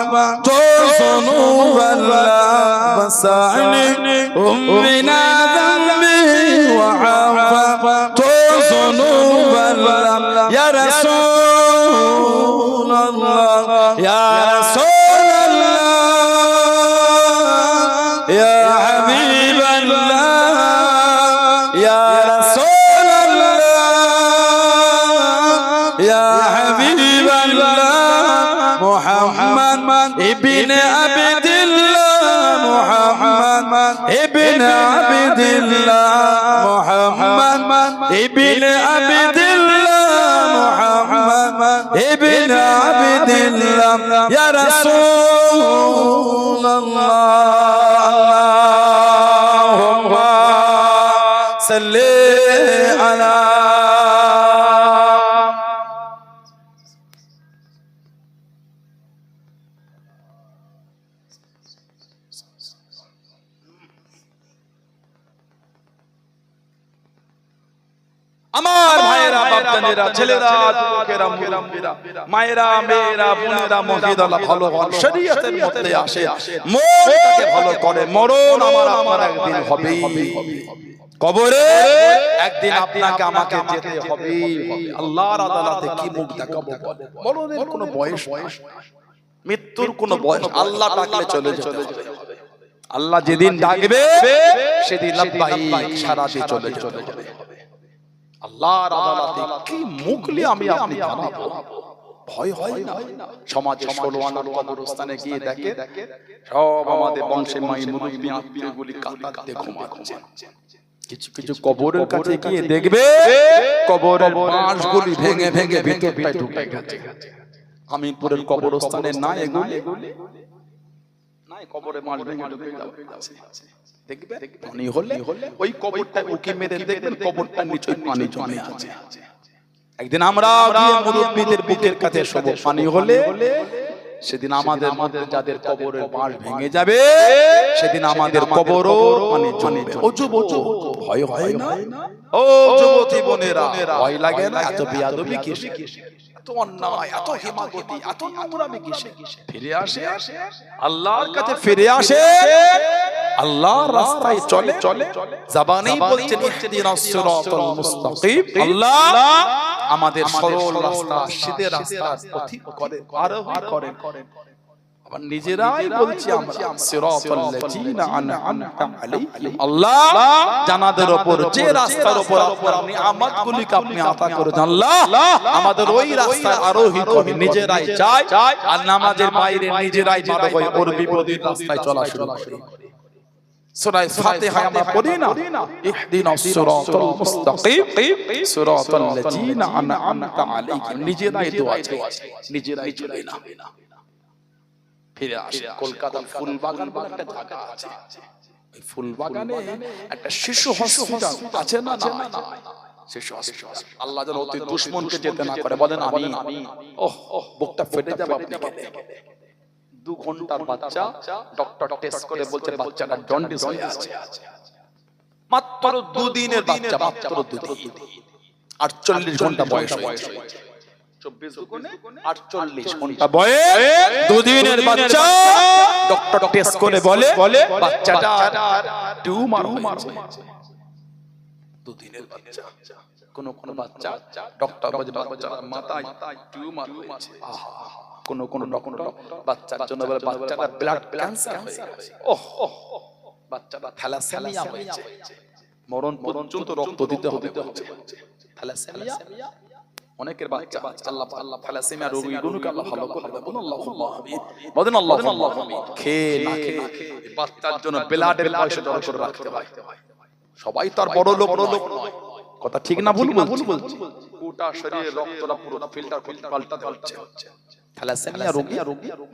তুযুনুবাল্লাহ ওয়াসালি উম্মিনা যামবি ওয়া হাওয়া তুযুনুবাল্লাহ ইয়া রাসূলুল্লাহ ইয়া রাসূলুল্লাহ ইয়া হাবিবাল্লাহ ইয়া রাসূলুল্লাহ ইয়া হাবিবাল্লাহ মুহাম্মদ ইবনে আবদিল্লাহ মুহাম্মদ ইবনে আবদিল্লাহ মুহাম্মদ ইবনে আবদিল্লাহ মুহাম্মদ ইবনে আবদিল্লাহ ইয়া রাসূলুল্লাহ আল্লাহুম্মা সাল্লি আলা আমার ভাইয়েরা বাপজানেরা ছেলেরা যুবকেরা মুরব্বিরা মায়েরা মেয়েরা বোনেরা মসজিদ আল্লাহ ভালো ভালো শরীয়তের মধ্যে আসে মনটাকে ভালো করে মরণ আমার আপনার একদিন হবেই কবরে একদিন আপনাকে আমাকে যেতে হবেই আল্লাহর আদালতে কি মুখ দেখাবো মরণের কোনো বয়স মৃত্যুর কোনো বয়স আল্লাহ ডাকলে চলে যেতে হবে আল্লাহ যেদিন ডাকবে সেদিন লাব্বাইক সারাতে চলে যেতে হবে আল্লাহর আদালতে কি মুখ নিয়ে আমি আপনি দাঁড়াবো ভয় হয় না সমাজে 16 আনার কবরস্থানে গিয়ে দেখে সব আমাদের বংশের মাই মুরব্বি আত্মীয়গুলি কাঁদতে ঘুমাচ্ছে কিছু কিছু কবরের কাছে গিয়ে দেখবে কবরের বাঁশগুলি ভেঙে ভেঙে ভিতরটায় ঢুকে গেছে। আমিনপুরের কবরস্থানে না এগুলি নাই, কবরে বাঁশ ভেঙে ঢুকে যাচ্ছে। দেখবে পানি হলে ওই কবরটা উকি মেরে দেখবেন কবরটার নিচে পানি জমে আছে। একদিন আমরা গিয়ে মুরব্বিদের বুকের কাছে সব পানি হলে সেদিন আমাদের মধ্যে যাদের কবরের বাঁশ ভেঙে যাবে সেদিন আমাদের কবরও পানি জমবে। ও যুবক ভয় হয় না? ও যুবতী বোনেরা ভয় লাগে না? এত বেয়াদবি কিসে, এত অন্যায়, এত হিমাগতি, এত নোংরামি কিসে? ফিরে আসে আল্লাহর কাছে, ফিরে আসে আল্লাহর রাস্তায় চলে। জবানেই বলছেন ইহদিনাস সিরাতাল মুস্তাকিম, আল্লাহ আমাদের সরল রাস্তা, সিধে রাস্তা পথিক করে, আরোহী করেন। আবার নিজেরাই বলছি আমরা সিরাতাল লাযিনা আনআমতা আলাইহিম, আল্লাহ জানাদের উপর যে রাস্তার উপর আপনার নিয়ামতগুলিকে আপনি আতা করেছেন আল্লাহ আমাদের ওই রাস্তায় আরোহী করে নিজেরাই চাই। আর নামাজের বাইরে নিজেরাই যেতে হয় ওর বিপরীত রাস্তায় চলা শুরু করি। সূরা ফাতিহা আমরা পড়ি না, ইহদিনাস সিরাতাল মুস্তাকিম সিরাতাল লাযিনা আনআমতা আলাইহিম, নিজেরাই দোয়া চাই, নিজেরাই চলে না। ফিরে আসে কলকাতার ফুলবাগান বলে একটা জায়গা আছে, ওই ফুলবাগানে একটা শিশু হসপিটাল আছে না? না, শিশু হসপিটাল। আল্লাহ যেন অতি দুশমনকে যেতে না করে, বলেন আমিন। ওহ বুকটা ফেটে যাবে আপনি গেলে। 2 ঘন্টার বাচ্চা, ডক্টর টেস্ট করে বলছে বাচ্চাটা জন্ডিস হয়ে আছে। মাত্র 2 দিনের বাচ্চা, মাত্র 2 দিন, 48 ঘন্টা বয়স হয়েছে। 24 দুগুণে 48 ঘন্টা বয়স, 2 দিনের বাচ্চা। ডক্টর টেস্ট করে বলে বাচ্চাটা টিউমার হয়েছে। 2 দিনের বাচ্চা। কোন কোন বাচ্চা ডক্টর বলে বাচ্চার মাথায় টিউমার হয়েছে। কোন কোন ডক্টর বাচ্চার জন্য বলে বাচ্চাটা ব্লাড ক্যান্সার হয়ে গেছে। ওহ বাচ্চাটা থ্যালাসেমিয়া হয়েছে, মরণ পর্যন্ত রক্ত দিতে হবে। থ্যালাসেমিয়া অনেকের বাচ্চা, আল্লাহ থ্যালাসেমিয়া রোগীগুলোকে আল্লাহ ভালো করে দেন। বলুন আল্লাহুম্মা আমিন, বলেন আল্লাহুম্মা আমিন। খেয়ে না খেয়ে বাচ্চার জন্য ব্লাডের পয়সা জড়ো করে রাখতে হয়। সবাই তার বড় লোক নয়, কথা ঠিক না ভুল বলছি? গোটা শরীরে রক্তটা পুরো ফিল্টার করে পাল্টাতে হচ্ছে। থ্যালাসেমিয়া রোগী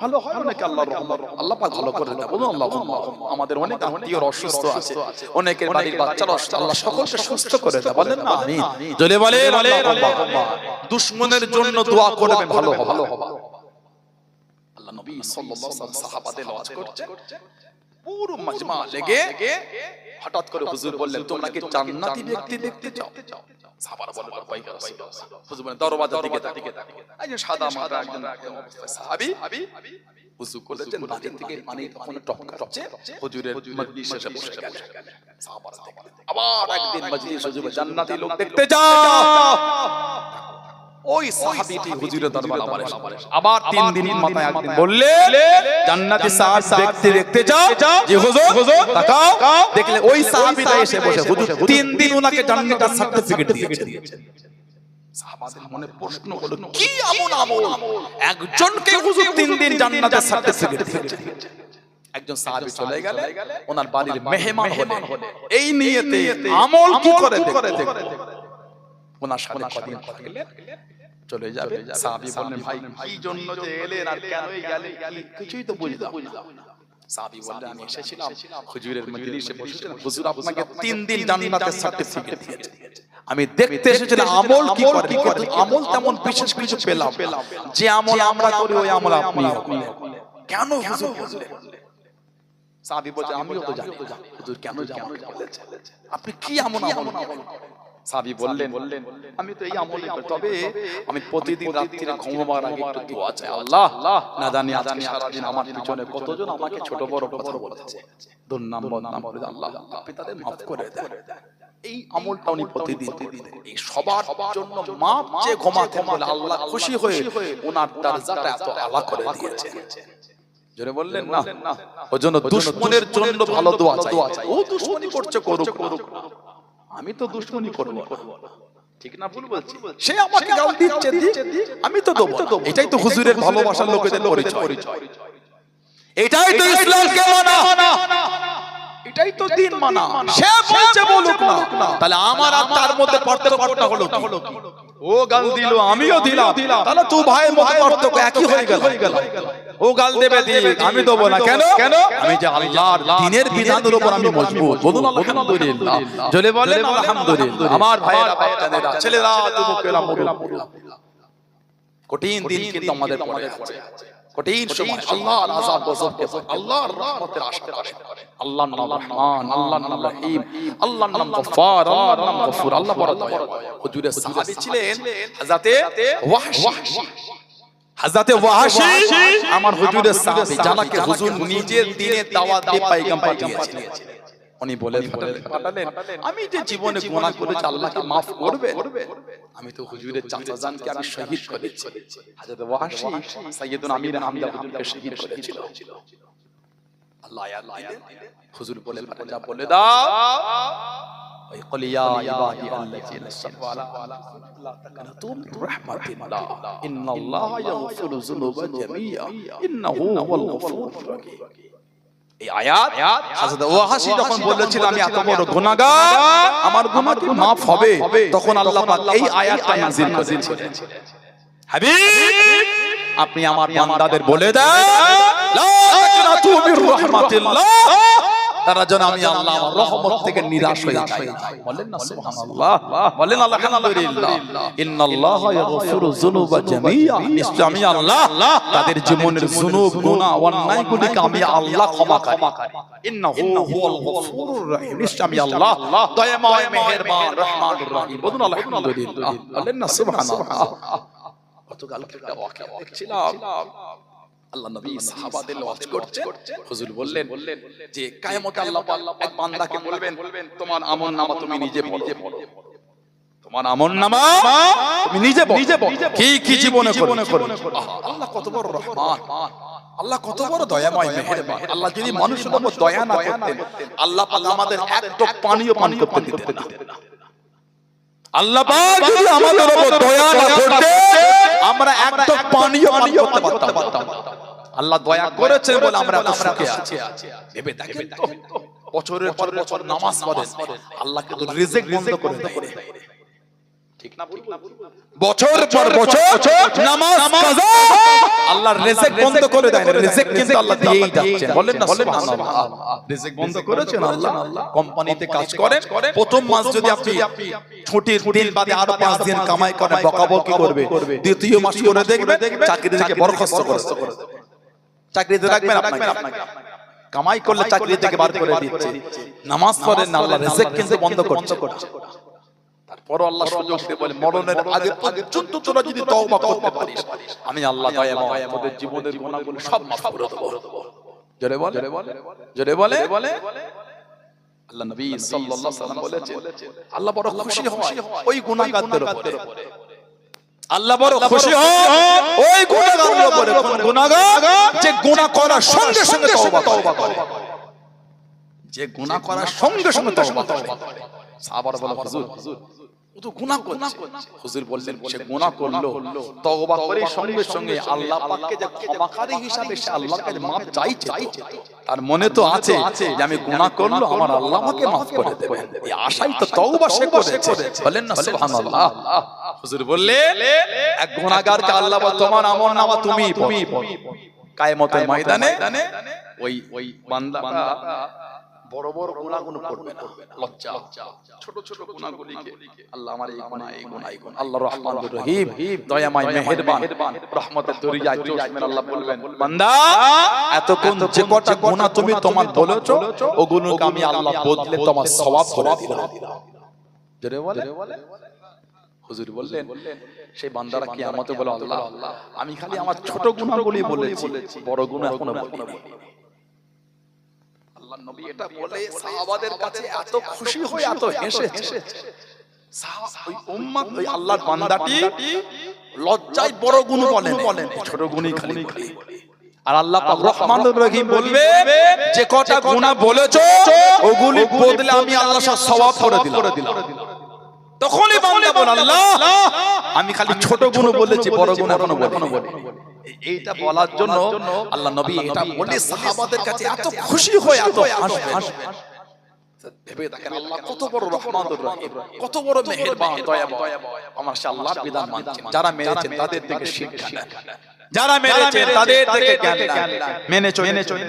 ভালো হয় অনেকে, আল্লাহর রহমত, আল্লাহ পাক ভালো করে দেন। বলুন আল্লাহুম্মা আমিন। আমাদের অনেক আত্মীয় অসুস্থ আছে, অনেকের বাড়ির বাচ্চারা অসুস্থ, আল্লাহ সকলকে সুস্থ করে দেন। বলেন না আমিন। জলে বলেন আল্লাহুম্মা। দুশমনের জন্য দোয়া করবেন, ভালো হবে। আল্লাহ নবী সাল্লাল্লাহু আলাইহি ওয়াসাল্লাম সাহাবাদের ওয়াজ করছে, পুরো মাজমা লেগে হঠাৎ করে হুজুর বললেন তোমরা কি জান্নাতি ব্যক্তি দেখতে চাও? সাহাবারা বললেন ভাই রাসূলুল্লাহ। হুজুর বলেন দরওয়াজার দিকে তাকিয়ে এই যে সাদা মাথা একজন সাহাবী ওযু করেছেন, বাড়ি থেকে পানি তখন টপকাচ্ছে, হুজুরের মজলিসে এসে বসে গেলেন। সাহাবারা দেখলেন আবার একদিন মজলিস হুজুর জান্নাতি লোক দেখতে যাও। ওই সাহাবীটি হুজুরের দরবারে আবার 3 দিন মাথায় একদিন বললেন জান্নাতি সাহাবী ব্যক্তি দেখতে যাও। জি হুজুর তাকাও, দেখলে ওই সাহাবীটা এসে বসে, হুজুর 3 দিন ওনাকে জান্নাতের সার্টিফিকেট দিয়েছেন। সাহাবাদের মনে প্রশ্ন হলো কি এমন আমল একজনকে হুজুর 3 দিন জান্নাতের সার্টিফিকেট দিয়েছেন? একজন সাহাবী চলে গেলেন, ওনার বাড়ির মেহমান হলেন, এই নিয়তে আমল কি করে দেখতে। ওনার সাথে কদিন থাকলেন, চলে যাবে। সাহাবী বললেন ভাই কি জন্য যে এলেন আর কেনই গেলেন কিছুই তো বুঝলাম না। সাহাবী বললেন আমি এসেছিলাম হুজুরের মজলিসে বসেছিলাম, হুজুর আপনাকে 3 দিন জান্নাতের সার্টিফিকেট দিয়েছেন। আমি দেখতে এসেছিলাম আমল কি করে, কিন্তু আমল তেমন বিশেষ কিছু পেলাম যে আমল আমরা করি ওই আমল আপনি কেন হুজুর বললেন? সাহাবী বলছে আমিও তো জানি হুজুর কেন আমাকে বলেছেন, আপনি কি আমল সাহাবী বললেন আমি তো এই আমলই করি, তবে আমি প্রতিদিন রাত্রিরে ঘুমাবার আগে একটু দোয়া চাই, আল্লাহ না জানি আজকে সারা দিন আমার পিছনে কতজন আমাকে ছোট বড় কথা বলেছে, দুর্নাম বদনাম করে, আল্লাহ আপনি তাদের maaf করে দেন। এই আমলটা উনি প্রতিদিন এই সবার জন্য maaf চেয়ে ঘুমাতে বলে আল্লাহ খুশি হয়ে ওনার দরজাটা এত আলা করে দিয়েছেন। জোরে বললেন না, ওজন্য দুশমনের জন্য ভালো দোয়া চাই। ও দুশমনি করছে করুক, আমি তো দুশমনি করব না, ঠিক না ভুল বলছি? সে আমাকে গাল দিচ্ছে আমি তো দেব না। এটাই তো হুজুরের ভালোবাসার লোকেদের পরিচয়, এটাই তো ইসলামকে মানা। এটাই তো দিন মানা। সে বলছে বলুক না, তাহলে আমার আর তার মধ্যে পার্থক্যটা হলো কি? ও গাল দিল আমিও দিলাম, তাহলে তুই ভাইয়ের মধ্যে পার্থক্য একই হয়ে গেল। ও গাল দেবে দিক, আমি দেবো না। কেন? আমি যে আল্লাহর দ্বীনের বিধানের উপর আমি মজবুত। বলুন আলহামদুলিল্লাহ, জোরে বলেন আলহামদুলিল্লাহ। আমার ভাইয়েরা, বাচ্চাদেরা, ছেলেরা, যুবকেরা, মুরব্বিরা, কঠিন দিন কিন্তু আমাদের পড়ে আছে, কঠিন সময়। আল্লাহর আযাব গজবকে আল্লাহর রহমতের আশা করে। আল্লাহর নাম রহমান, আল্লাহর নাম রহিম, আল্লাহর নাম গফফার, আল্লাহর নাম গফুর। আল্লাহ বড় দয়ালু। হুজুরের সাহাবী ছিলেন হযরতে ওয়াহশী। হযরতে ওয়াহশী আমার হুজুরের সাহাবী, যাকে হুজুর নিজের দ্বীনের দাওয়াত দিয়ে পয়গম্বর পাঠিয়েছিলেন। উনি বলে পাঠালেন, আমি যে জীবনে গুনাহ করেছি আল্লাহ কি maaf করবে? আমি তো হুজুরের চাচা জানকে আমি শহীদ করেছি। হযরত ওয়াহশী সাইয়্যিদুনা আমির হামজা হুজুরকে শহীদ করেছিল। আল্লাহ আয়াত দিলেন, হুজুর বলে যা বলে দাও, ওই ক্ল ইয়া ইবাদি আল্লাযিনা আসরাফু আলা আনফুসিহিম লা তাকনাতু মির রাহমাতিল্লাহ ইন্নাল্লাহা ইয়াগফিরু যুনুবা জামিআ ইন্নাহু হুয়াল গফুরুর রাহিম। এই আয়াত হযরত ওয়াহশী যখন বলেছিল আমি এত বড় গুনাহগার, আমার গুনাহ কি maaf হবে, তখন আল্লাহ পাক এই আয়াতটা নাযিল করেছিলেন। হাবিব, আপনি আমার বান্দাদের বলে দেন লা তাকনাতু মির রাহমাতিল্লাহ, তারা যেন আমি আল্লাহ আমার রহমত থেকে নিরাশ হয়ে যাই। বলেন না সুবহানাল্লাহ, বলেন আলহামদুলিল্লাহ। ইন্নাল্লাহা ইয়াগফিরু যুনুবা জামিআ, নিশ্চয় আমি আল্লাহ তাদের জীবনের যুনুব, গুনাহ, অন্যায়গুলিকে আমি আল্লাহ ক্ষমা করি। ইন্নাহু হুয়াল গফুরুর রাহিম, নিশ্চয় আমি আল্লাহ দয়াময়, মেহেরবান, রহমানুর রহিম। বলুন আলহামদুলিল্লাহ, বলেন না সুবহানাল্লাহ। গতকাল একটা ওয়াকিয়া দেখছিলাম, আল্লাহ নবী সাহাবাদের ওয়াজ করছেন, হুজুর বললেন যে কিয়ামতে আল্লাহ পাক এক বান্দাকে বলবেন তোমার আমলনামা তুমি নিজে পড়ো, তোমার আমলনামা তুমি নিজে পড়ো, কি জীবনে করো। আল্লাহ কত বড় রহমান, আল্লাহ কত বড় দয়াময়, মেহেরবান। আল্লাহ যদি মানুষের উপর দয়া না করতেন, আল্লাহ পাক আমাদের এক টুক পানিও পান করতে দিতেন না। আল্লাহ পাক যদি আমাদের উপর দয়া না করতেন, আমরা এক টুক পানিও পান করতে পারতাম না। আল্লাহ দয়া করেছে বলে আমরা এত সুখে আছি। ভেবে দেখেন তো, বছরের পর বছর নামাজ পড়েন, আল্লাহ কিন্তু রিজিক বন্ধ করে দেয়, ঠিক না? বছর পর বছর নামাজ কাজা আল্লাহ রিজিক বন্ধ করে দেয় না, রিজিক কিন্তু আল্লাহ দিয়েই যাচ্ছেন। বলেন না সুবহানাল্লাহ, রিজিক বন্ধ করেছেন আল্লাহ। কোম্পানিতে কাজ করেন, প্রথম মাস যদি আপনি ছুটির দিন বাদে আরো 5 দিন কামাই করেন, বকাবকি করবে। দ্বিতীয় মাস করে দেখবেন চাকরি থেকে বরখাস্ত করে দেবে। চাকরিতে রাখবেন আপনাকে, কামাই করলে চাকরি থেকে বার করে দিচ্ছে। নামাজ পড়েন না, আল্লাহ রিজিক কিন্তু বন্ধ করছে। তারপর আল্লাহ সুযোগ দিয়ে বলে মরণের আগে পর্যন্ত তোরা যদি তওবা করতে পারিস, আমি আল্লাহ দয়াময় তোদের জীবনের গুনাহগুলো সব maaf করে দেব। জোরে বলে আল্লাহ নবী সাল্লাল্লাহু আলাইহি ওয়াসাল্লাম বলেছেন, আল্লাহ বড় খুশি হয় ওই গুনাহগারদের উপরে। আল্লাহ বড় খুশি হয় ওই গুনাহগারের উপরে, কোন গুনাহগার যে গুনাহ করার সঙ্গে সঙ্গে তওবা করে, যে গুনাহ করার সঙ্গে সঙ্গে তওবা করে। সাহাবারা বলে হুজুর ও তো গুনাহ করছে। হুজুর বললেন সে গুনাহ করলো, তওবা করে সঙ্গে সঙ্গে আল্লাহ পাককে যে ক্ষমাকারী হিসাবে সে আল্লাহর কাছে maaf চাইছে, তার মনে তো আছে যে আমি গুনাহ করলো, আমার আল্লাহ আমাকে maaf করে দেবেন, এই আশাই তো তওবা সে করেছে। বলেন না সুবহানাল্লাহ। হুজুর বললেন এক গুনাহগারকে আল্লাহ বলে তোমার আমলনামা তুমি পড়ো। কিয়ামতের ময়দানে ওই বান্দাটা বড় বড় গুনাহগুলো করবে না, লজ্জা ছোট ছোট গুনাহগুলিকে আল্লাহ আমার এই গুনাহ আল্লাহ রহমানুর রহিম, দয়াময়, মেহেরবান, রহমতের দরিয়ায় জোশ মেরে আল্লাহ বলবেন বান্দা এতক্ষণ যে কটা গুনাহ তুমি তোমার বলেছো ওগুলোকে আমি আল্লাহ বদলে তোমার সওয়াব করে দিলাম। জোরে বলে। হুজুর বললেন সেই বান্দারা কিয়ামতে বলে আল্লাহ আমি খালি আমার ছোট গুনাহগুলি বলেছি, বড় গুনাহ এখনো বলিনি। আল্লাহ নবী এটা বলে সাহাবাদের কাছে এত খুশি হয়ে এত হেসেছে। ওই উম্মত ওই আল্লাহর বান্দাটি লজ্জায় বড় গুণ বলেন, ছোট গুণই খালি বলে। আর আল্লাহ পাক রহমানুর রহিম বলবে যে কটা গুনাহ বলেছো ওগুলি বদলে আমি আল্লাহ সব সওয়াব করে দিলাম। তখনই বান্দা বলে আল্লাহ আমি খালি ছোট গুণ বলেছি, বড় গুণ এখনো বলিনি। এইটা বলার জন্য আল্লাহ নবী এটা বলে সাহাবাদের কাছে এত খুশি হয়ে এত হাসবেন। ভেবে দেখেন আল্লাহ কত বড় রহমানুর রহিম, কত বড় মেহেরবান দয়াবান। আমার সে আল্লাহর বিধান মানছেন, যারা মেরেছেন তাদের থেকে শিক্ষা নেন, যারা মেরেছেন তাদের থেকে জ্ঞান নেন, মেনে চলে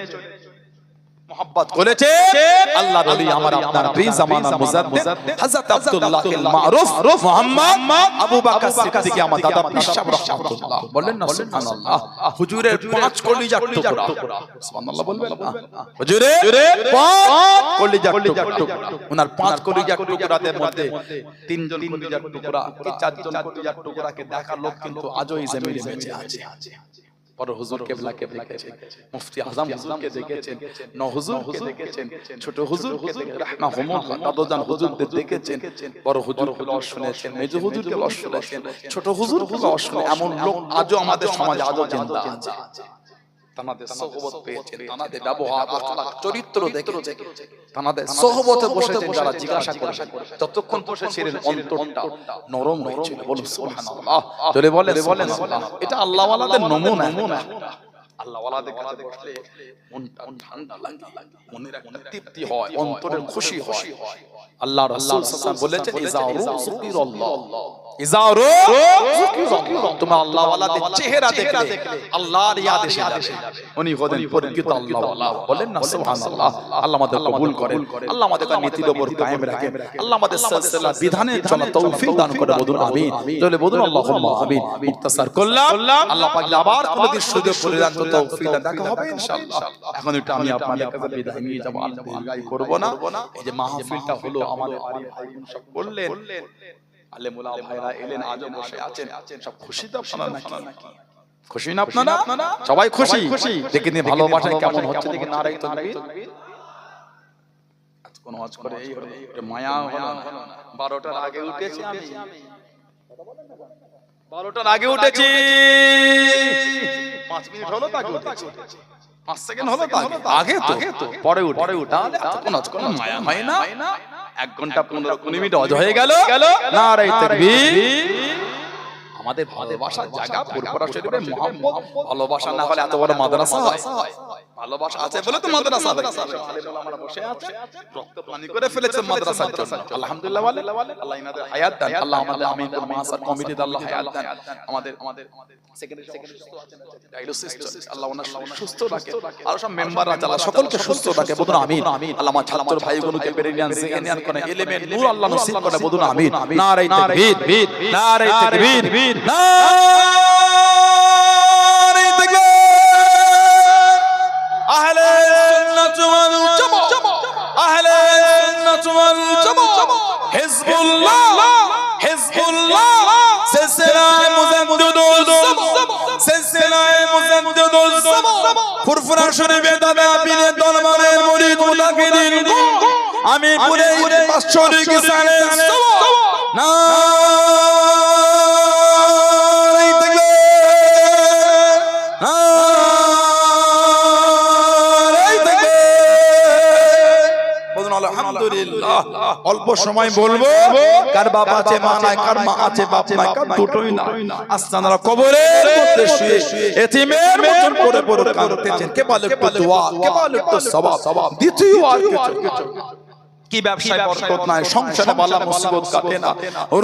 মোহাব্বত করেছে আল্লাহর ওলি আমার আপনার প্রিয় জামানার মুজাদ্দিদ হযরত আব্দুল্লাহ আল মারুফ মুহাম্মদ আবু বকর সিদ্দিক আমার দাদা পিসাব রাহমাতুল্লাহ। বলেন না সুবহানাল্লাহ। হুজুরের 5 কলিজার টুকরা, সুবহানাল্লাহ বলবেন না? হুজুরের 5 কলিজার টুকরা, ওনার 5 কলিজার টুকরাদের মধ্যে 3 জন কলিজার টুকরা কি 4 জন কলিজার টুকরাকে দেখা লোক কিন্তু আজও এই জমিনে বেঁচে আছে। বড় হুজুর কেবলাকে দেখেছেন, মুফতি আজম হুজুরকে দেখেছেন, ন হুজুরকে দেখেছেন, ছোট হুজুরকে দেখেছেন, রাহমাহুল্লাহ দাদজান হুজুরদের দেখেছেন, বড় হুজুরকে লস শুনেছেন, মেজ হুজুরকে লস শুনেছেন, ছোট হুজুরকে লস শুনে এমন লোক আজও আমাদের সমাজে আজও জিন্দা আছে। তানাদের সোহবত পেয়েছেন, তানাদের ব্যবহার আখলাক চরিত্র দেখেছেন, তানাদের সোহবতে বসেছেন, যারা জিজ্ঞাসা করেছেন ততক্ষণ বসেছিলেন অন্তরটা নরম হয়েছিল। বলুন সুবহানাল্লাহ, জোরে বলেন সুবহানাল্লাহ। এটা আল্লাহ ওয়ালাদের নমুনা। আল্লাহ ওয়ালাদের কাছে বসলে মনটা ঠান্ডা লাগে, মনের একটা তৃপ্তি হয়, অন্তরের খুশি হয়। আল্লাহ রাসূল সাল্লাল্লাহু আলাইহি বলেছেন ইজারু যুকিরাল্লাহ, ইজারু যুকিরাল্লাহ, তোমরা আল্লাহ ওয়ালাদের চেহারা দেখলে আল্লাহর ইয়াদ এসে যাবে, উনি হলেন প্রকৃত আল্লাহ ওয়ালা। বলেন না সুবহানাল্লাহ। আল্লাহ আমাদের কবুল করেন, আল্লাহ আমাদেরকে নীতির উপর কায়েম রাখেন, আল্লাহ আমাদের সিলসিলা বিধানে চলা তৌফিক দান করে। বলুন আমিন, তাহলে বলুন আল্লাহুম্মা আমিন। মুক্তাসার করলাম, আল্লাহ পাক আবার কোনদিন সুযোগ করে দেন তো তৌফিক দেখা হবে ইনশাআল্লাহ। এখন এটা আমি আপনাদের কাছে বিদায় নিয়ে যাব, আর দীর্ঘায়ু করব না। এই যে মাহফিলটা হলো আমাদের আলী ভাইগুন সব বললেন, আলেমুল ভাইরা এলেন, আজও বসে আছেন, সব খুশি তো আপনারা নাকি? খুশি না আপনারা? সবাই খুশি? দেখে নিয়ে ভালোবাসায় কেমন হচ্ছে দেখে নারাই তাকবীর। আজ কোন হজ করে এই হলো, এটা মায়া হলো না। 12টার আগে উঠেছি আমি, 12টার আগে উঠেছি, 5 মিনিট হলো তাকে উঠেছি, 5 সেকেন্ড হলো তাকে আগে তো পরে উঠা কোন হজ কোন মায়া হয় না। 1 ঘন্টা 15-20 মিনিট হজ হয়ে গেল, নারাই তাকবীর। আমাদের ভালোবাসার জায়গা ফুরফুরা শরীফে মুহাম্মদ। ভালোবাসা না হলে এত বড় মাদ্রাসা হয়? ভালোবাসা আছে বলে তো মাদ্রাসা হয়েছে। আমরা বসে আছে, রক্ত পানি করে ফেলেছে মাদ্রাসার জন্য। আলহামদুলিল্লাহ বলে আল্লাহ ইনাদের হায়াত দেন, আল্লাহ আমাদের আমিনুল মাসার কমিটিতে আল্লাহ হায়াত দেন। আমাদের সেক্রেটারি সুস্থ আছেন, ডায়ালিসিস আল্লাহ ওনার সুস্থ রাখে, আর সব মেম্বার আছে আল্লাহ সকলকে সুস্থ রাখে। বলুন আমিন। আল্লাহ আমার ছাত্র ভাইগুলোকে ব্রিলিয়ান জিজ্ঞান করে, ইলমে নূর আল্লাহ নসিব করে। বলুন আমিন। নারে তাকবীর, নারে তাকবীর, নারে তাকবীর। আহলে সুন্নাত ওয়াল জামাত, আহলে সুন্নাত ওয়াল জামাত, হিজবুল্লাহ, হিজবুল্লাহ, সিলসিলায়ে মুজাদ্দিদুল জামাত, সিলসিলায়ে মুজাদ্দিদুল জামাত, ফুরফুরা শরীফে দাদা পীরে দরবারের মুরিদ মুতাকিদিন, আমি পুরে বাৎসরিক সালে না আলহামদুলিল্লাহ। অল্প সময় বলবো, কার বাপ আছে মা নাই, কার মা আছে বাপ নাই, কার দুটোই না। আস্তানারা কবরের মধ্যে শুয়ে এতিমের মতন পড়ে পড়ে কাঁদতেছেন। কেবল একটু দোয়া, কেবল একটু সওয়াব, দ্বিতীয় আর কিছু কি ব্যবসায় বরকত নাই, সংসারে বালা মুসিবত কাটে না,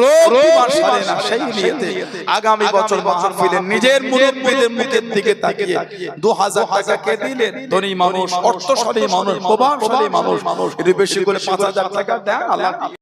রোগ বিমার সারে না। সেই নিয়তে আগামী বছর মাহফিলে নিজের মুরব্বিদের মুখের দিকে তাকিয়ে 2000 টাকা কে দিলেন? ধনী মানুষ, অর্থশালী মানুষ, প্রভাবশালী মানুষ, এর বেশি করে 5000 টাকা দেন, আল্লাহ